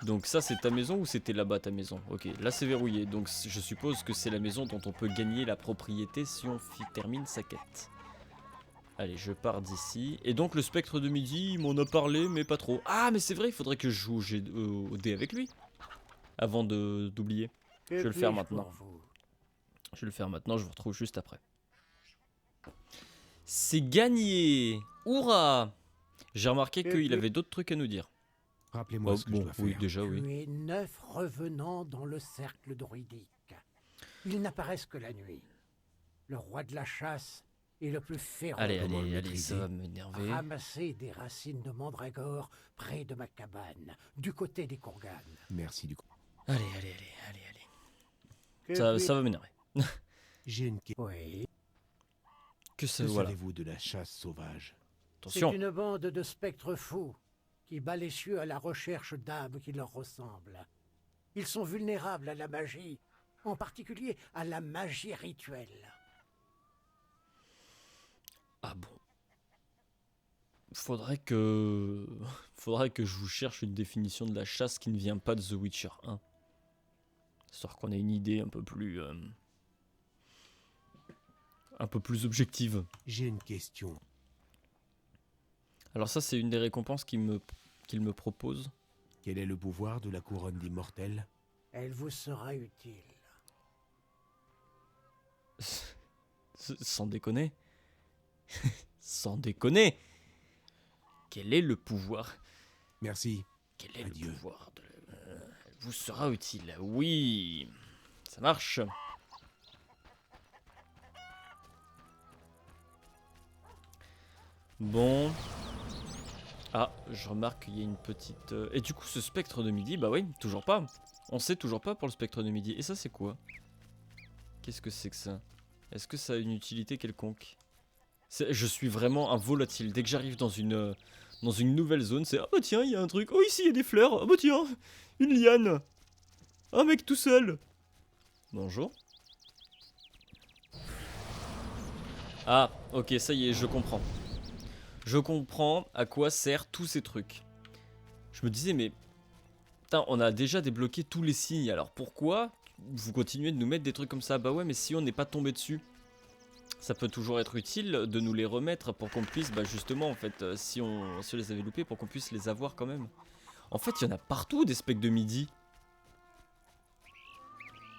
Donc ça c'est ta maison ou c'était là-bas ta maison? Ok, là c'est verrouillé, donc je suppose que c'est la maison dont on peut gagner la propriété si on termine sa quête. Allez, je pars d'ici. Et donc le spectre de midi, il m'en a parlé, mais pas trop. Ah, mais c'est vrai, il faudrait que je joue au dé avec lui. Avant d'oublier. Je vais le faire maintenant. Je vais le faire maintenant, je vous retrouve juste après. C'est gagné! Hourra! J'ai remarqué qu'il avait d'autres trucs à nous dire. Rappelez-moi ce que je dois faire. Oui, déjà, oui. Tu es 9 revenants dans le cercle druidique. Ils n'apparaissent que la nuit. Le roi de la chasse est le plus féroce. Allez, ça va m'énerver. Ramasser des racines de mandragore près de ma cabane, du côté des Kourgan. Merci du coup. Allez. Ça va m'énerver. J'ai une question. Oui. Que Que voilà. savez-vous de la chasse sauvage? Attention. C'est une bande de spectres fous qui bat les cieux à la recherche d'âmes qui leur ressemblent. Ils sont vulnérables à la magie, en particulier à la magie rituelle. Ah bon. Faudrait que je vous cherche une définition de la chasse qui ne vient pas de The Witcher 1. Histoire qu'on ait une idée un peu plus objective. J'ai une question. Alors ça c'est une des récompenses qu'il me propose. Quel est le pouvoir de la couronne d'immortel? Elle vous sera utile. Sans déconner. Sans déconner. Quel est le pouvoir? Merci. Quel est Adieu. le pouvoir de... Elle vous sera utile. Oui. Ça marche. Bon. Ah, je remarque qu'il y a une petite... Et du coup, ce spectre de midi, bah oui, toujours pas. On sait toujours pas pour le spectre de midi. Et ça, c'est quoi? Qu'est-ce que c'est que ça? Est-ce que ça a une utilité quelconque? Je suis vraiment un volatile. Dès que j'arrive dans une nouvelle zone, c'est... Ah bah tiens, il y a un truc. Oh, ici, il y a des fleurs. Ah bah tiens, une liane. Un mec tout seul. Bonjour. Ah, ok, ça y est, je comprends. Je comprends à quoi servent tous ces trucs. Je me disais, mais... Putain, on a déjà débloqué tous les signes, alors pourquoi vous continuez de nous mettre des trucs comme ça? Bah ouais, mais si on n'est pas tombé dessus, ça peut toujours être utile de nous les remettre pour qu'on puisse, bah justement, en fait, si on les avait loupés, pour qu'on puisse les avoir quand même. En fait, il y en a partout des specs de midi.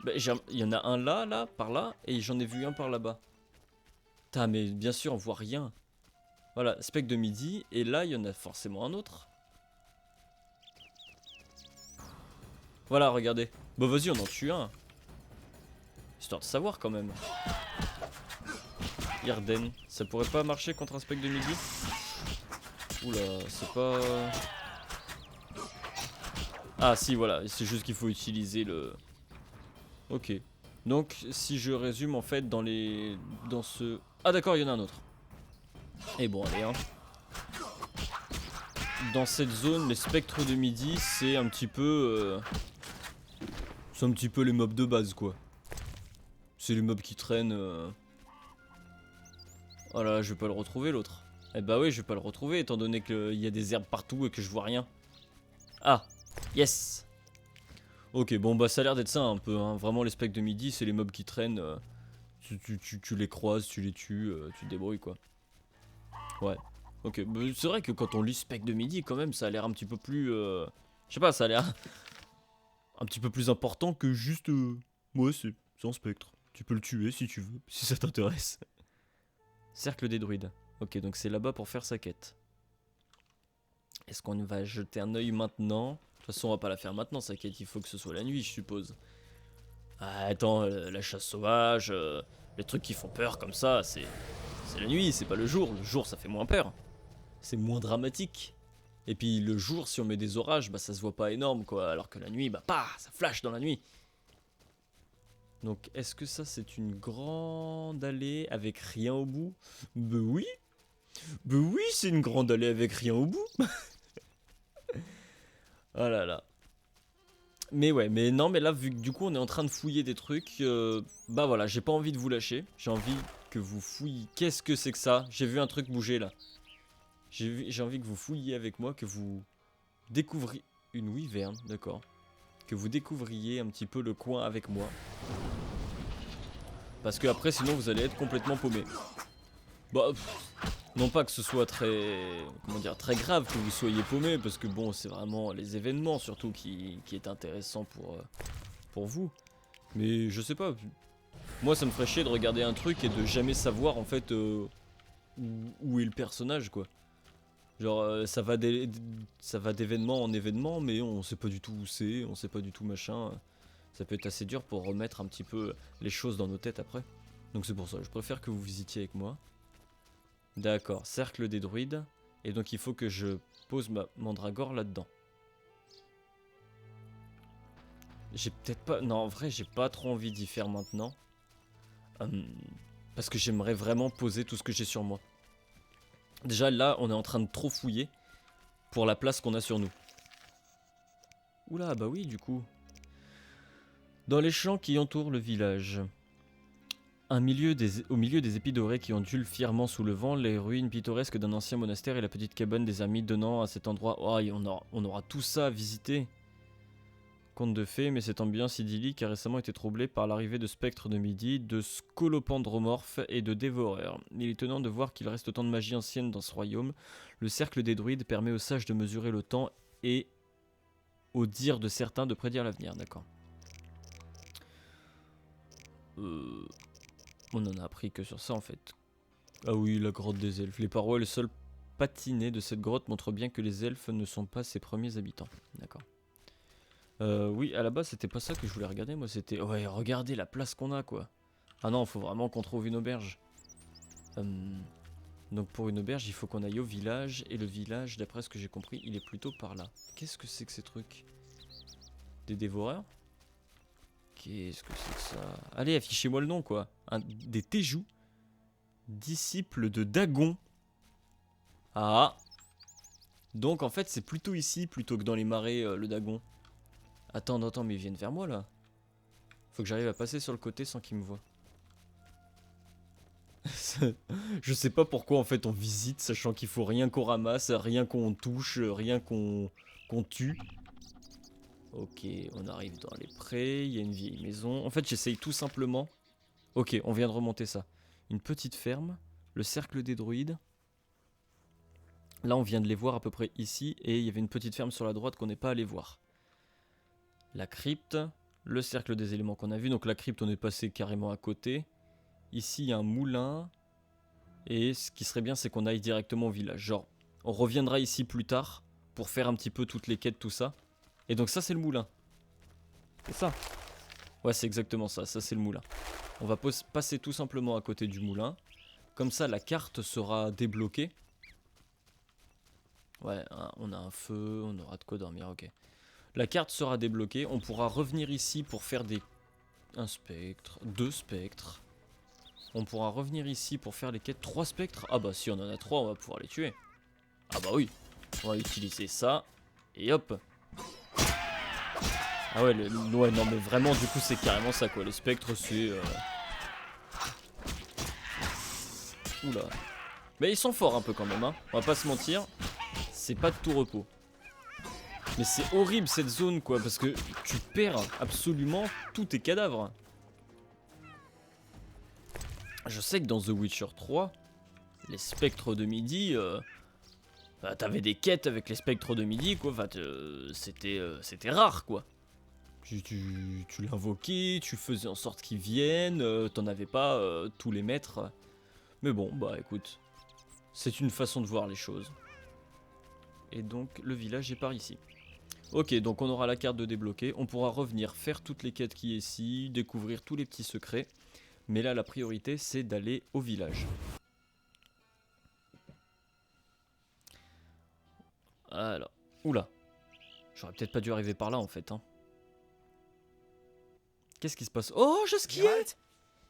Bah, il y en a un là, par là, et j'en ai vu un par là-bas. Putain, mais bien sûr, on voit rien. Voilà, spec de midi, et là, il y en a forcément un autre. Voilà, regardez. Bah vas-y, on en tue un. Histoire de savoir quand même. Irden, ça pourrait pas marcher contre un spectre de midi? Oula, c'est pas... Ah si, voilà, c'est juste qu'il faut utiliser le... Ok. Donc, si je résume en fait dans les... Dans ce... Ah d'accord, il y en a un autre. Et bon, allez, hein. Dans cette zone, les spectres de midi, c'est un petit peu... C'est un petit peu les mobs de base, quoi. C'est les mobs qui traînent... Oh là là, je vais pas le retrouver, l'autre. Eh bah oui, je vais pas le retrouver, étant donné qu'il y a des herbes partout et que je vois rien. Ah, yes. Ok, bon bah ça a l'air d'être ça un peu, hein. Vraiment les spectres de midi, c'est les mobs qui traînent. Tu les croises, tu les tues, tu te débrouilles, quoi. Ouais. Ok, bah, c'est vrai que quand on lit spectre de midi, quand même, ça a l'air un petit peu plus... Je sais pas, ça a l'air... un petit peu plus important que juste... Ouais, c'est un spectre. Tu peux le tuer si tu veux, si ça t'intéresse. Cercle des druides. Ok, donc c'est là-bas pour faire sa quête. Est-ce qu'on va jeter un œil maintenant? De toute façon, on va pas la faire maintenant, sa quête. Il faut que ce soit la nuit, je suppose. Ah, attends, la chasse sauvage, les trucs qui font peur comme ça, c'est la nuit, c'est pas le jour. Le jour, ça fait moins peur. C'est moins dramatique. Et puis le jour, si on met des orages, bah ça se voit pas énorme, quoi. Alors que la nuit, bah ça flash dans la nuit. Donc, est-ce que ça, c'est une grande allée avec rien au bout? Bah oui. Bah oui, c'est une grande allée avec rien au bout. Oh là là. Mais ouais, mais non, mais là, vu que du coup, on est en train de fouiller des trucs, bah voilà, j'ai pas envie de vous lâcher. J'ai envie que vous fouilliez. Qu'est-ce que c'est que ça? J'ai vu un truc bouger, là. J'ai envie que vous fouilliez avec moi, que vous découvriez... Une wyverne, d'accord. Que vous découvriez un petit peu le coin avec moi. Parce que après, sinon, vous allez être complètement paumé. Bah, non pas que ce soit très... Comment dire, très grave que vous soyez paumé, parce que bon, c'est vraiment les événements surtout qui est intéressant pour vous. Mais je sais pas. Moi, ça me ferait chier de regarder un truc et de jamais savoir en fait où est le personnage, quoi. Genre, ça va d'événement en événement, mais on sait pas du tout où c'est, on sait pas du tout machin. Ça peut être assez dur pour remettre un petit peu les choses dans nos têtes après. Donc c'est pour ça, je préfère que vous visitiez avec moi. D'accord, cercle des druides. Et donc il faut que je pose ma mandragore là-dedans. J'ai peut-être pas... Non, en vrai, j'ai pas trop envie d'y faire maintenant. Parce que j'aimerais vraiment poser tout ce que j'ai sur moi. Déjà, là, on est en train de trop fouiller pour la place qu'on a sur nous. Oula, bah oui, du coup. Dans les champs qui entourent le village. Au milieu des épis dorés qui ondulent fièrement sous le vent, les ruines pittoresques d'un ancien monastère et la petite cabane des ermites donnant à cet endroit... Oh, on aura tout ça à visiter. Conte de fées, mais cette ambiance idyllique a récemment été troublée par l'arrivée de spectres de midi, de scolopendromorphes et de dévoreurs. Il est étonnant de voir qu'il reste autant de magie ancienne dans ce royaume. Le cercle des druides permet aux sages de mesurer le temps et, au dire de certains, de prédire l'avenir. D'accord. On en a appris que sur ça en fait. Ah oui, la grotte des elfes. Les parois et le sol patiné de cette grotte montrent bien que les elfes ne sont pas ses premiers habitants. D'accord. Oui, à la base c'était pas ça que je voulais regarder, moi c'était... Ouais, regardez la place qu'on a, quoi. Ah non, faut vraiment qu'on trouve une auberge. Donc pour une auberge, il faut qu'on aille au village, et le village, d'après ce que j'ai compris, il est plutôt par là. Qu'est-ce que c'est que ces trucs? Des dévoreurs? Qu'est-ce que c'est que ça? Allez, affichez-moi le nom, quoi. Des Téjous. Disciples de Dagon. Ah. Donc en fait c'est plutôt ici, plutôt que dans les marais, le Dagon. Attends, mais ils viennent vers moi là. Faut que j'arrive à passer sur le côté sans qu'ils me voient. Je sais pas pourquoi en fait on visite, sachant qu'il faut rien qu'on ramasse, rien qu'on touche, rien qu'on tue. Ok, on arrive dans les prés, il y a une vieille maison. En fait j'essaye tout simplement... Ok, on vient de remonter ça. Une petite ferme, le cercle des druides. Là on vient de les voir à peu près ici, et il y avait une petite ferme sur la droite qu'on n'est pas allé voir. La crypte, le cercle des éléments qu'on a vu. Donc la crypte, on est passé carrément à côté. Ici, il y a un moulin. Et ce qui serait bien, c'est qu'on aille directement au village. Genre, on reviendra ici plus tard pour faire un petit peu toutes les quêtes, tout ça. Et donc ça, c'est le moulin. C'est ça. Ouais, c'est exactement ça. Ça, c'est le moulin. On va passer tout simplement à côté du moulin. Comme ça, la carte sera débloquée. Ouais, hein, on a un feu, on aura de quoi dormir, ok. La carte sera débloquée. On pourra revenir ici pour faire un spectre, 2 spectres. On pourra revenir ici pour faire les quêtes. 3 spectres. Ah bah si on en a 3, on va pouvoir les tuer. Ah bah oui. On va utiliser ça. Et hop. Ah ouais, ouais, non mais vraiment du coup c'est carrément ça quoi. Les spectres c'est... Oula. Mais ils sont forts un peu quand même, hein. On va pas se mentir. C'est pas de tout repos. Mais c'est horrible cette zone quoi. Parce que tu perds absolument tous tes cadavres. Je sais que dans The Witcher 3, les spectres de midi, bah, t'avais des quêtes avec les spectres de midi, quoi. Enfin, c'était rare, quoi. Tu l'invoquais, tu faisais en sorte qu'ils viennent, t'en avais pas tous les maîtres. Mais bon, bah écoute, c'est une façon de voir les choses. Et donc, le village est par ici. Ok, donc on aura la carte de débloquer. On pourra revenir faire toutes les quêtes qui est ici, découvrir tous les petits secrets. Mais là, la priorité, c'est d'aller au village. Alors, oula. J'aurais peut-être pas dû arriver par là, en fait. Hein. Qu'est-ce qui se passe? Oh, Jasquier!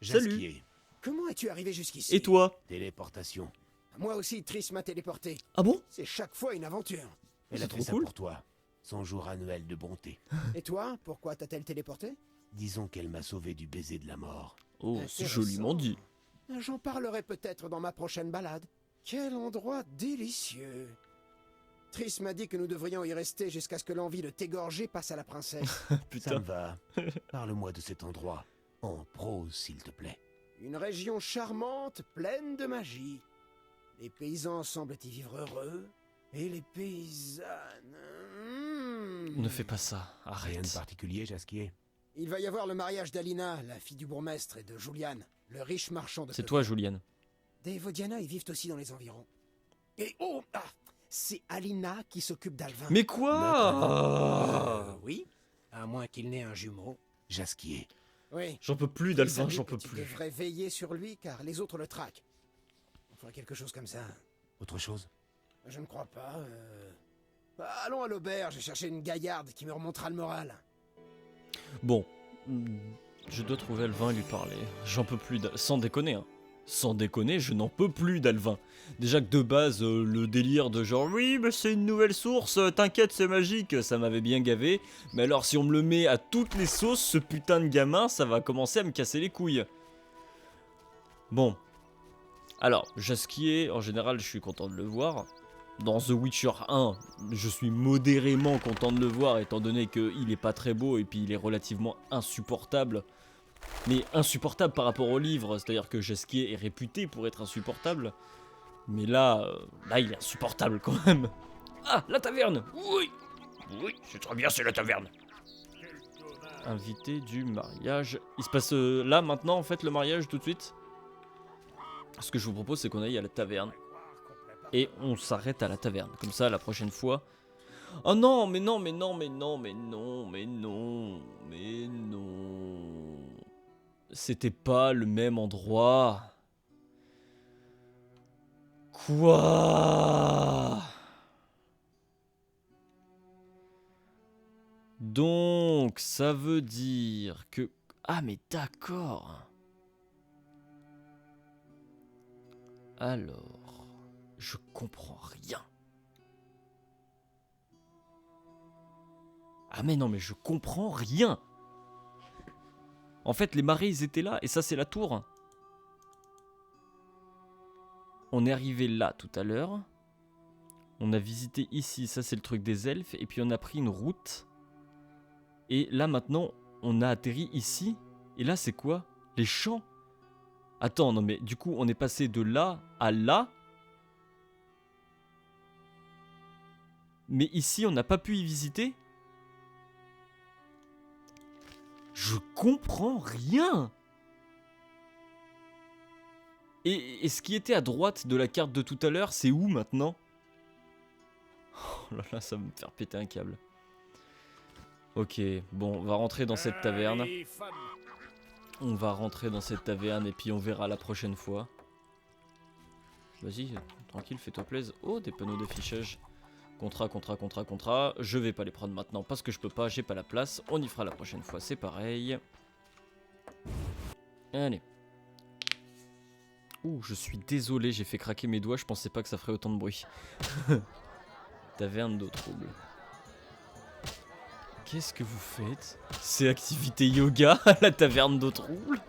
Salut! Comment es-tu arrivé jusqu'ici? Et toi? Téléportation. Moi aussi, Triss m'a téléporté. Ah bon? C'est chaque fois une aventure. Elle a fait ça pour toi. Son jour annuel de bonté. Et toi, pourquoi t'a-t-elle téléporté? Disons qu'elle m'a sauvé du baiser de la mort. Oh, c'est joliment dit. J'en parlerai peut-être dans ma prochaine balade. Quel endroit délicieux. Triss m'a dit que nous devrions y rester jusqu'à ce que l'envie de t'égorger passe à la princesse. Putain. Ça me va. Parle-moi de cet endroit. En prose, s'il te plaît. Une région charmante, pleine de magie. Les paysans semblent y vivre heureux. Et les paysannes... Ne fais pas ça, arrête. Rien de particulier, Jasquier? Il va y avoir le mariage d'Alina, la fille du bourgmestre, et de Julian, le riche marchand de... C'est toi, Julian. Des Vodiana y vivent aussi dans les environs. Et oh, c'est Alina qui s'occupe d'Alvin. Mais quoi? Oui, à moins qu'il n'ait un jumeau. Jasquier. Oui. J'en peux plus d'Alvin, j'en peux Tu plus. devrais veiller sur lui, car les autres le traquent. Enfin, quelque chose comme ça. Autre chose? Je ne crois pas. Allons à l'auberge chercher une gaillarde qui me remontera le moral. Bon, je dois trouver Alvin et lui parler. J'en peux plus, sans déconner. Hein. Sans déconner, je n'en peux plus d'Alvin. Déjà que de base, le délire de genre oui, mais c'est une nouvelle source, t'inquiète, c'est magique, ça m'avait bien gavé. Mais alors, si on me le met à toutes les sauces, ce putain de gamin, ça va commencer à me casser les couilles. Bon. Alors, Jasquier, en général, je suis content de le voir. Dans The Witcher 1, je suis modérément content de le voir, étant donné qu'il est pas très beau et puis il est relativement insupportable. Mais insupportable par rapport au livre, c'est-à-dire que Jasquier est réputé pour être insupportable. Mais là, il est insupportable quand même. Ah, la taverne! Oui! Oui, c'est très bien, c'est la taverne. Invité du mariage. Il se passe là, maintenant, en fait, le mariage, tout de suite? Ce que je vous propose, c'est qu'on aille à la taverne. Et on s'arrête à la taverne. Comme ça, la prochaine fois... Oh non, mais non, mais non, mais non, mais non, mais non, mais non... C'était pas le même endroit. Quoi? Donc, ça veut dire que... Ah, mais d'accord. Alors, je comprends rien. Ah mais non, mais je comprends rien. En fait, les marais, ils étaient là, et ça, c'est la tour. On est arrivé là, tout à l'heure. On a visité ici, ça, c'est le truc des elfes, et puis on a pris une route. Et là, maintenant, on a atterri ici. Et là, c'est quoi? Les champs? Attends, non mais du coup, on est passé de là à là. Mais ici, on n'a pas pu y visiter? Je comprends rien. Et ce qui était à droite de la carte de tout à l'heure, c'est où maintenant? Oh là là, ça va me faire péter un câble. Ok, bon, on va rentrer dans cette taverne. Allez, femme. On va rentrer dans cette taverne et puis on verra la prochaine fois. Vas-y, tranquille, fais-toi plaisir. Oh, des panneaux d'affichage. Contrat, contrat, contrat, contrat. Je vais pas les prendre maintenant parce que je peux pas, j'ai pas la place. On y fera la prochaine fois, c'est pareil. Allez. Ouh, je suis désolé, j'ai fait craquer mes doigts, je pensais pas que ça ferait autant de bruit. Taverne d'eau trouble. Qu'est-ce que vous faites? C'est activité yoga à la taverne d'eau trouble.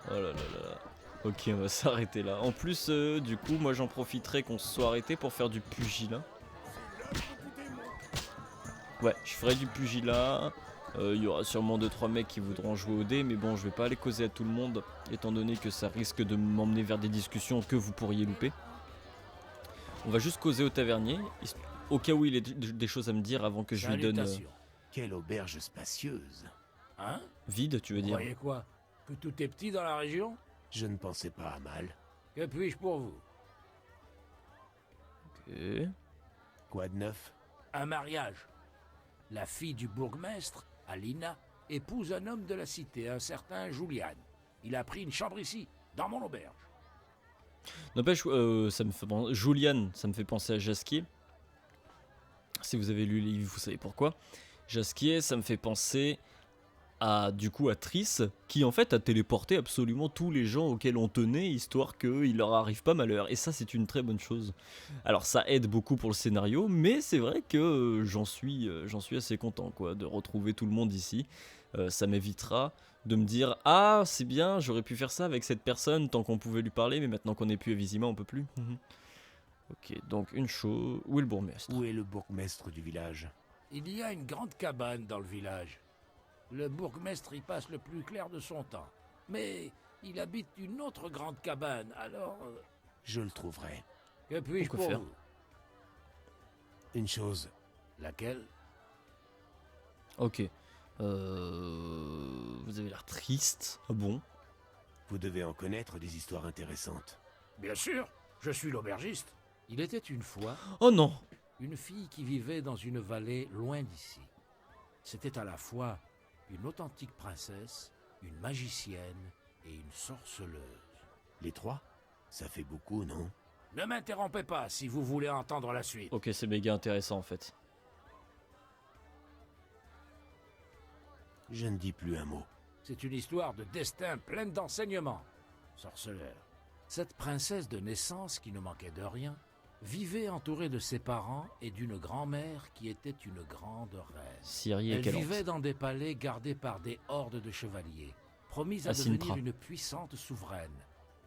Oh là là là. Ok, on va s'arrêter là. En plus, du coup, moi j'en profiterai qu'on se soit arrêté pour faire du pugilat. Ouais, je ferai du pugilat. Il y aura sûrement 2-3 mecs qui voudront jouer au dé, mais bon, je vais pas aller causer à tout le monde, étant donné que ça risque de m'emmener vers des discussions que vous pourriez louper. On va juste causer au tavernier, au cas où il ait des choses à me dire avant que je lui donne... Salutations. Quelle auberge spacieuse. Hein? Vide, tu veux Vous dire? croyez quoi? Que tout est petit dans la région? Je ne pensais pas à mal. Que puis-je pour vous? Ok. Quoi de neuf? Un mariage. La fille du bourgmestre, Alina, épouse un homme de la cité, un certain Julian. Il a pris une chambre ici, dans mon auberge. N'empêche, ça me fait penser... Julian, ça me fait penser à Jasquier. Si vous avez lu le livre, vous savez pourquoi. Jasquier, ça me fait penser à, du coup, à Triss, qui en fait a téléporté absolument tous les gens auxquels on tenait, histoire qu'il leur arrive pas malheur. Et ça, c'est une très bonne chose. Alors, ça aide beaucoup pour le scénario, mais c'est vrai que j'en suis assez content, quoi, de retrouver tout le monde ici. Ça m'évitera de me dire « Ah, c'est bien, j'aurais pu faire ça avec cette personne tant qu'on pouvait lui parler, mais maintenant qu'on n'est plus à Vizima, on peut plus. » Ok, donc une chose... Où est le bourgmestre? Où est le bourgmestre du village? Il y a une grande cabane dans le village. Le bourgmestre y passe le plus clair de son temps. Mais il habite une autre grande cabane, alors... Je le trouverai. Que puis-je Pourquoi pour faire? vous? Une chose. Laquelle? Ok. Vous avez l'air triste. Ah bon? Vous devez en connaître des histoires intéressantes. Bien sûr, je suis l'aubergiste. Il était une fois Oh non! une fille qui vivait dans une vallée loin d'ici. C'était à la fois une authentique princesse, une magicienne et une sorceleuse. Les trois? Ça fait beaucoup, non? Ne m'interrompez pas si vous voulez entendre la suite. Ok, c'est méga intéressant en fait. Je ne dis plus un mot. C'est une histoire de destin pleine d'enseignements. Sorceleur. Cette princesse de naissance qui ne manquait de rien vivait entourée de ses parents et d'une grand-mère qui était une grande reine. Ciri et Elle Calante. vivait dans des palais gardés par des hordes de chevaliers, promis à Asintra. devenir une puissante souveraine.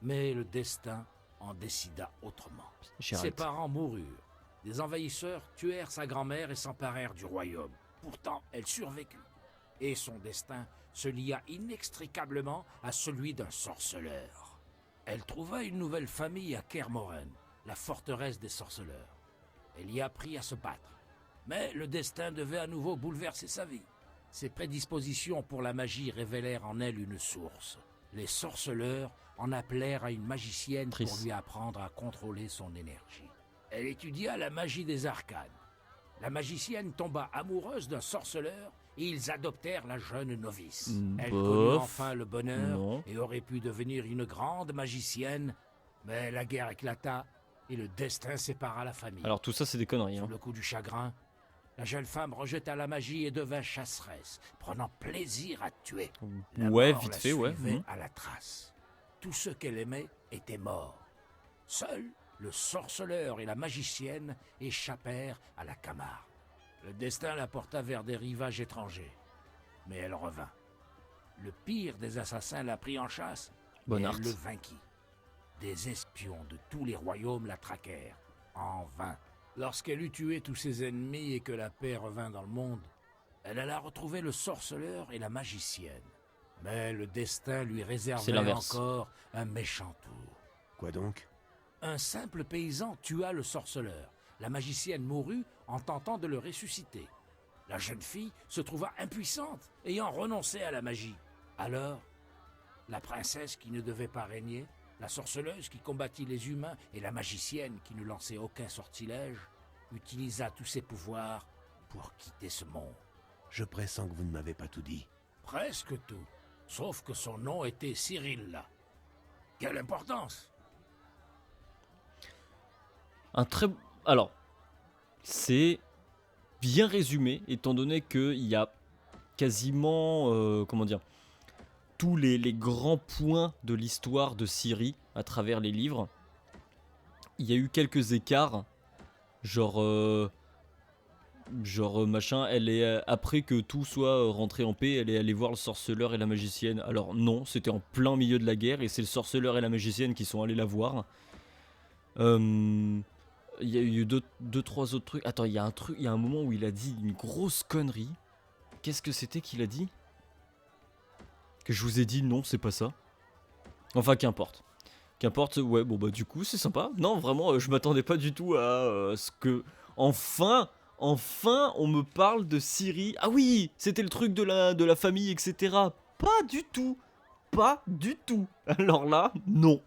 Mais le destin en décida autrement. Gérald. Ses parents moururent. Des envahisseurs tuèrent sa grand-mère et s'emparèrent du royaume. Pourtant, elle survécut. Et son destin se lia inextricablement à celui d'un sorceleur. Elle trouva une nouvelle famille à Kermoren, la forteresse des sorceleurs. Elle y apprit à se battre. Mais le destin devait à nouveau bouleverser sa vie. Ses prédispositions pour la magie révélèrent en elle une source. Les sorceleurs en appelèrent à une magicienne pour Triss. lui apprendre à contrôler son énergie. Elle étudia la magie des arcanes. La magicienne tomba amoureuse d'un sorceleur et ils adoptèrent la jeune novice. Elle connut Bof. enfin le bonheur Non. et aurait pu devenir une grande magicienne, mais la guerre éclata et le destin sépara la famille. Alors tout ça c'est des conneries. Sous Hein. le coup du chagrin, la jeune femme rejeta la magie et devint chasseresse, prenant plaisir à tuer. La Ouais, mort vite la fait, ouais. suivait Mhm. à la trace. Tous ceux qu'elle aimait étaient morts. Seuls le sorceleur et la magicienne échappèrent à la Camargue. Le destin la porta vers des rivages étrangers. Mais elle revint. Le pire des assassins la prit en chasse et Bonne art. elle le vainquit. Des espions de tous les royaumes la traquèrent. En vain. Lorsqu'elle eut tué tous ses ennemis et que la paix revint dans le monde, elle alla retrouver le sorceleur et la magicienne. Mais le destin lui C'est réservait l'inverse. encore un méchant tour. Quoi donc? Un simple paysan tua le sorceleur. La magicienne mourut en tentant de le ressusciter. La jeune fille se trouva impuissante, ayant renoncé à la magie. Alors, la princesse qui ne devait pas régner, la sorceleuse qui combattit les humains et la magicienne qui ne lançait aucun sortilège, utilisa tous ses pouvoirs pour quitter ce monde? Je pressens que vous ne m'avez pas tout dit. Presque tout. Sauf que son nom était Cyril. Quelle importance? Alors, c'est bien résumé, étant donné qu'il y a quasiment, comment dire, tous les grands points de l'histoire de Ciri à travers les livres. Il y a eu quelques écarts, genre machin, elle est, après que tout soit rentré en paix, elle est allée voir le sorceleur et la magicienne. Alors non, c'était en plein milieu de la guerre, et c'est le sorceleur et la magicienne qui sont allés la voir. Il y a eu deux, trois autres trucs. Attends, il y a un moment où il a dit une grosse connerie. Qu'est-ce que c'était qu'il a dit? Que je vous ai dit non, c'est pas ça. Enfin, qu'importe. Qu'importe, ouais, bon bah du coup, c'est sympa. Non, vraiment, je m'attendais pas du tout à ce que... Enfin, on me parle de Ciri. Ah oui, c'était le truc de la famille, etc. Pas du tout. Pas du tout. Alors là, non.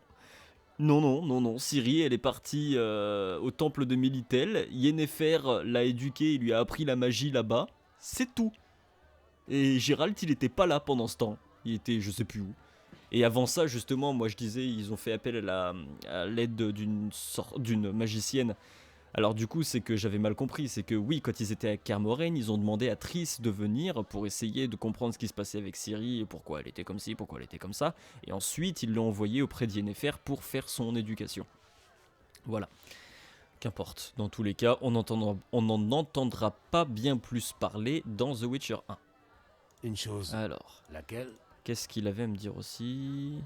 Non. Ciri, elle est partie au temple de Mélitel. Yennefer l'a éduquée, il lui a appris la magie là-bas. C'est tout. Et Gérald, il était pas là pendant ce temps. Il était je sais plus où. Et avant ça, justement, moi je disais, ils ont fait appel à l'aide d'une magicienne. Alors du coup, c'est que j'avais mal compris. C'est que oui, quand ils étaient à Kermoren, ils ont demandé à Triss de venir pour essayer de comprendre ce qui se passait avec Ciri, et pourquoi elle était comme ci, pourquoi elle était comme ça. Et ensuite, ils l'ont envoyé auprès de Yennefer pour faire son éducation. Voilà. Qu'importe. Dans tous les cas, on n'en entendra pas bien plus parler dans The Witcher 1. Une chose. Alors. Laquelle? Qu'est-ce qu'il avait à me dire aussi?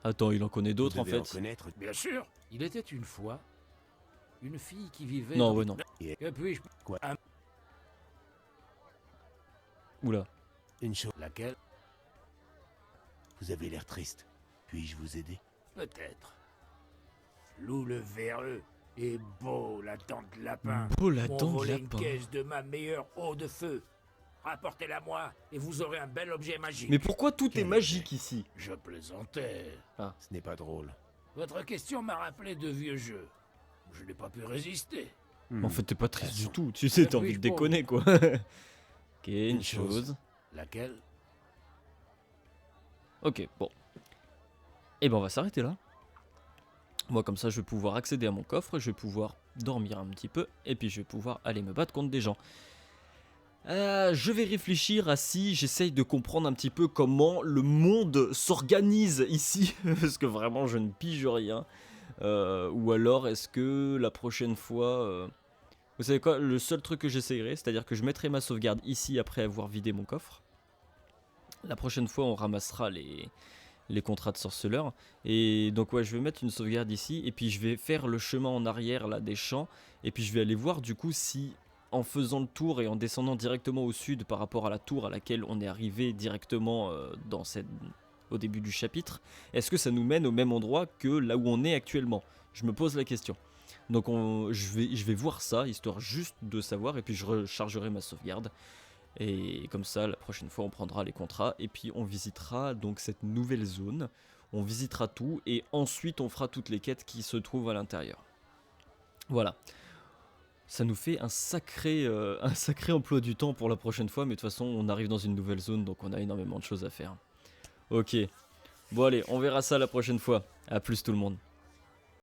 Attends, il en connaît d'autres en fait. Bien sûr. Il était une fois une fille qui vivait... Non, ouais, non. Que puis-je... Quoi? Oula. Une chose. Laquelle? Vous avez l'air triste. Puis-je vous aider? Peut-être. Loup le véreux et Beau la dent de lapin Beau la m'ont dent de volé lapin. une caisse de ma meilleure eau de feu. Rapportez-la moi et vous aurez un bel objet magique. Mais pourquoi tout est magique ici? Je plaisantais. Ah, ce n'est pas drôle. Votre question m'a rappelé de vieux jeux. Je n'ai pas pu résister. En fait, t'es pas triste du tout. Tu sais, t'as envie de déconner, quoi. Ok, une chose. Laquelle? Ok, bon. Et ben, on va s'arrêter là. Moi, comme ça, je vais pouvoir accéder à mon coffre, je vais pouvoir dormir un petit peu, et puis je vais pouvoir aller me battre contre des gens. Je vais réfléchir à si j'essaye de comprendre un petit peu comment le monde s'organise ici, parce que vraiment, je ne pige rien. Ou alors, est-ce que la prochaine fois... Vous savez quoi? Le seul truc que j'essayerai, c'est-à-dire que je mettrai ma sauvegarde ici après avoir vidé mon coffre. La prochaine fois, on ramassera les contrats de sorceleur. Et donc ouais, je vais mettre une sauvegarde ici, et puis je vais faire le chemin en arrière là des champs, et puis je vais aller voir du coup si, en faisant le tour et en descendant directement au sud par rapport à la tour à laquelle on est arrivé directement au début du chapitre, est-ce que ça nous mène au même endroit que là où on est actuellement? Je me pose la question. Donc je vais voir ça, histoire juste de savoir, et puis je rechargerai ma sauvegarde. Et comme ça, la prochaine fois, on prendra les contrats, et puis on visitera donc cette nouvelle zone. On visitera tout, et ensuite on fera toutes les quêtes qui se trouvent à l'intérieur. Voilà. Ça nous fait un sacré emploi du temps pour la prochaine fois, mais de toute façon, on arrive dans une nouvelle zone, donc on a énormément de choses à faire. Ok. Bon allez, on verra ça la prochaine fois. A plus tout le monde.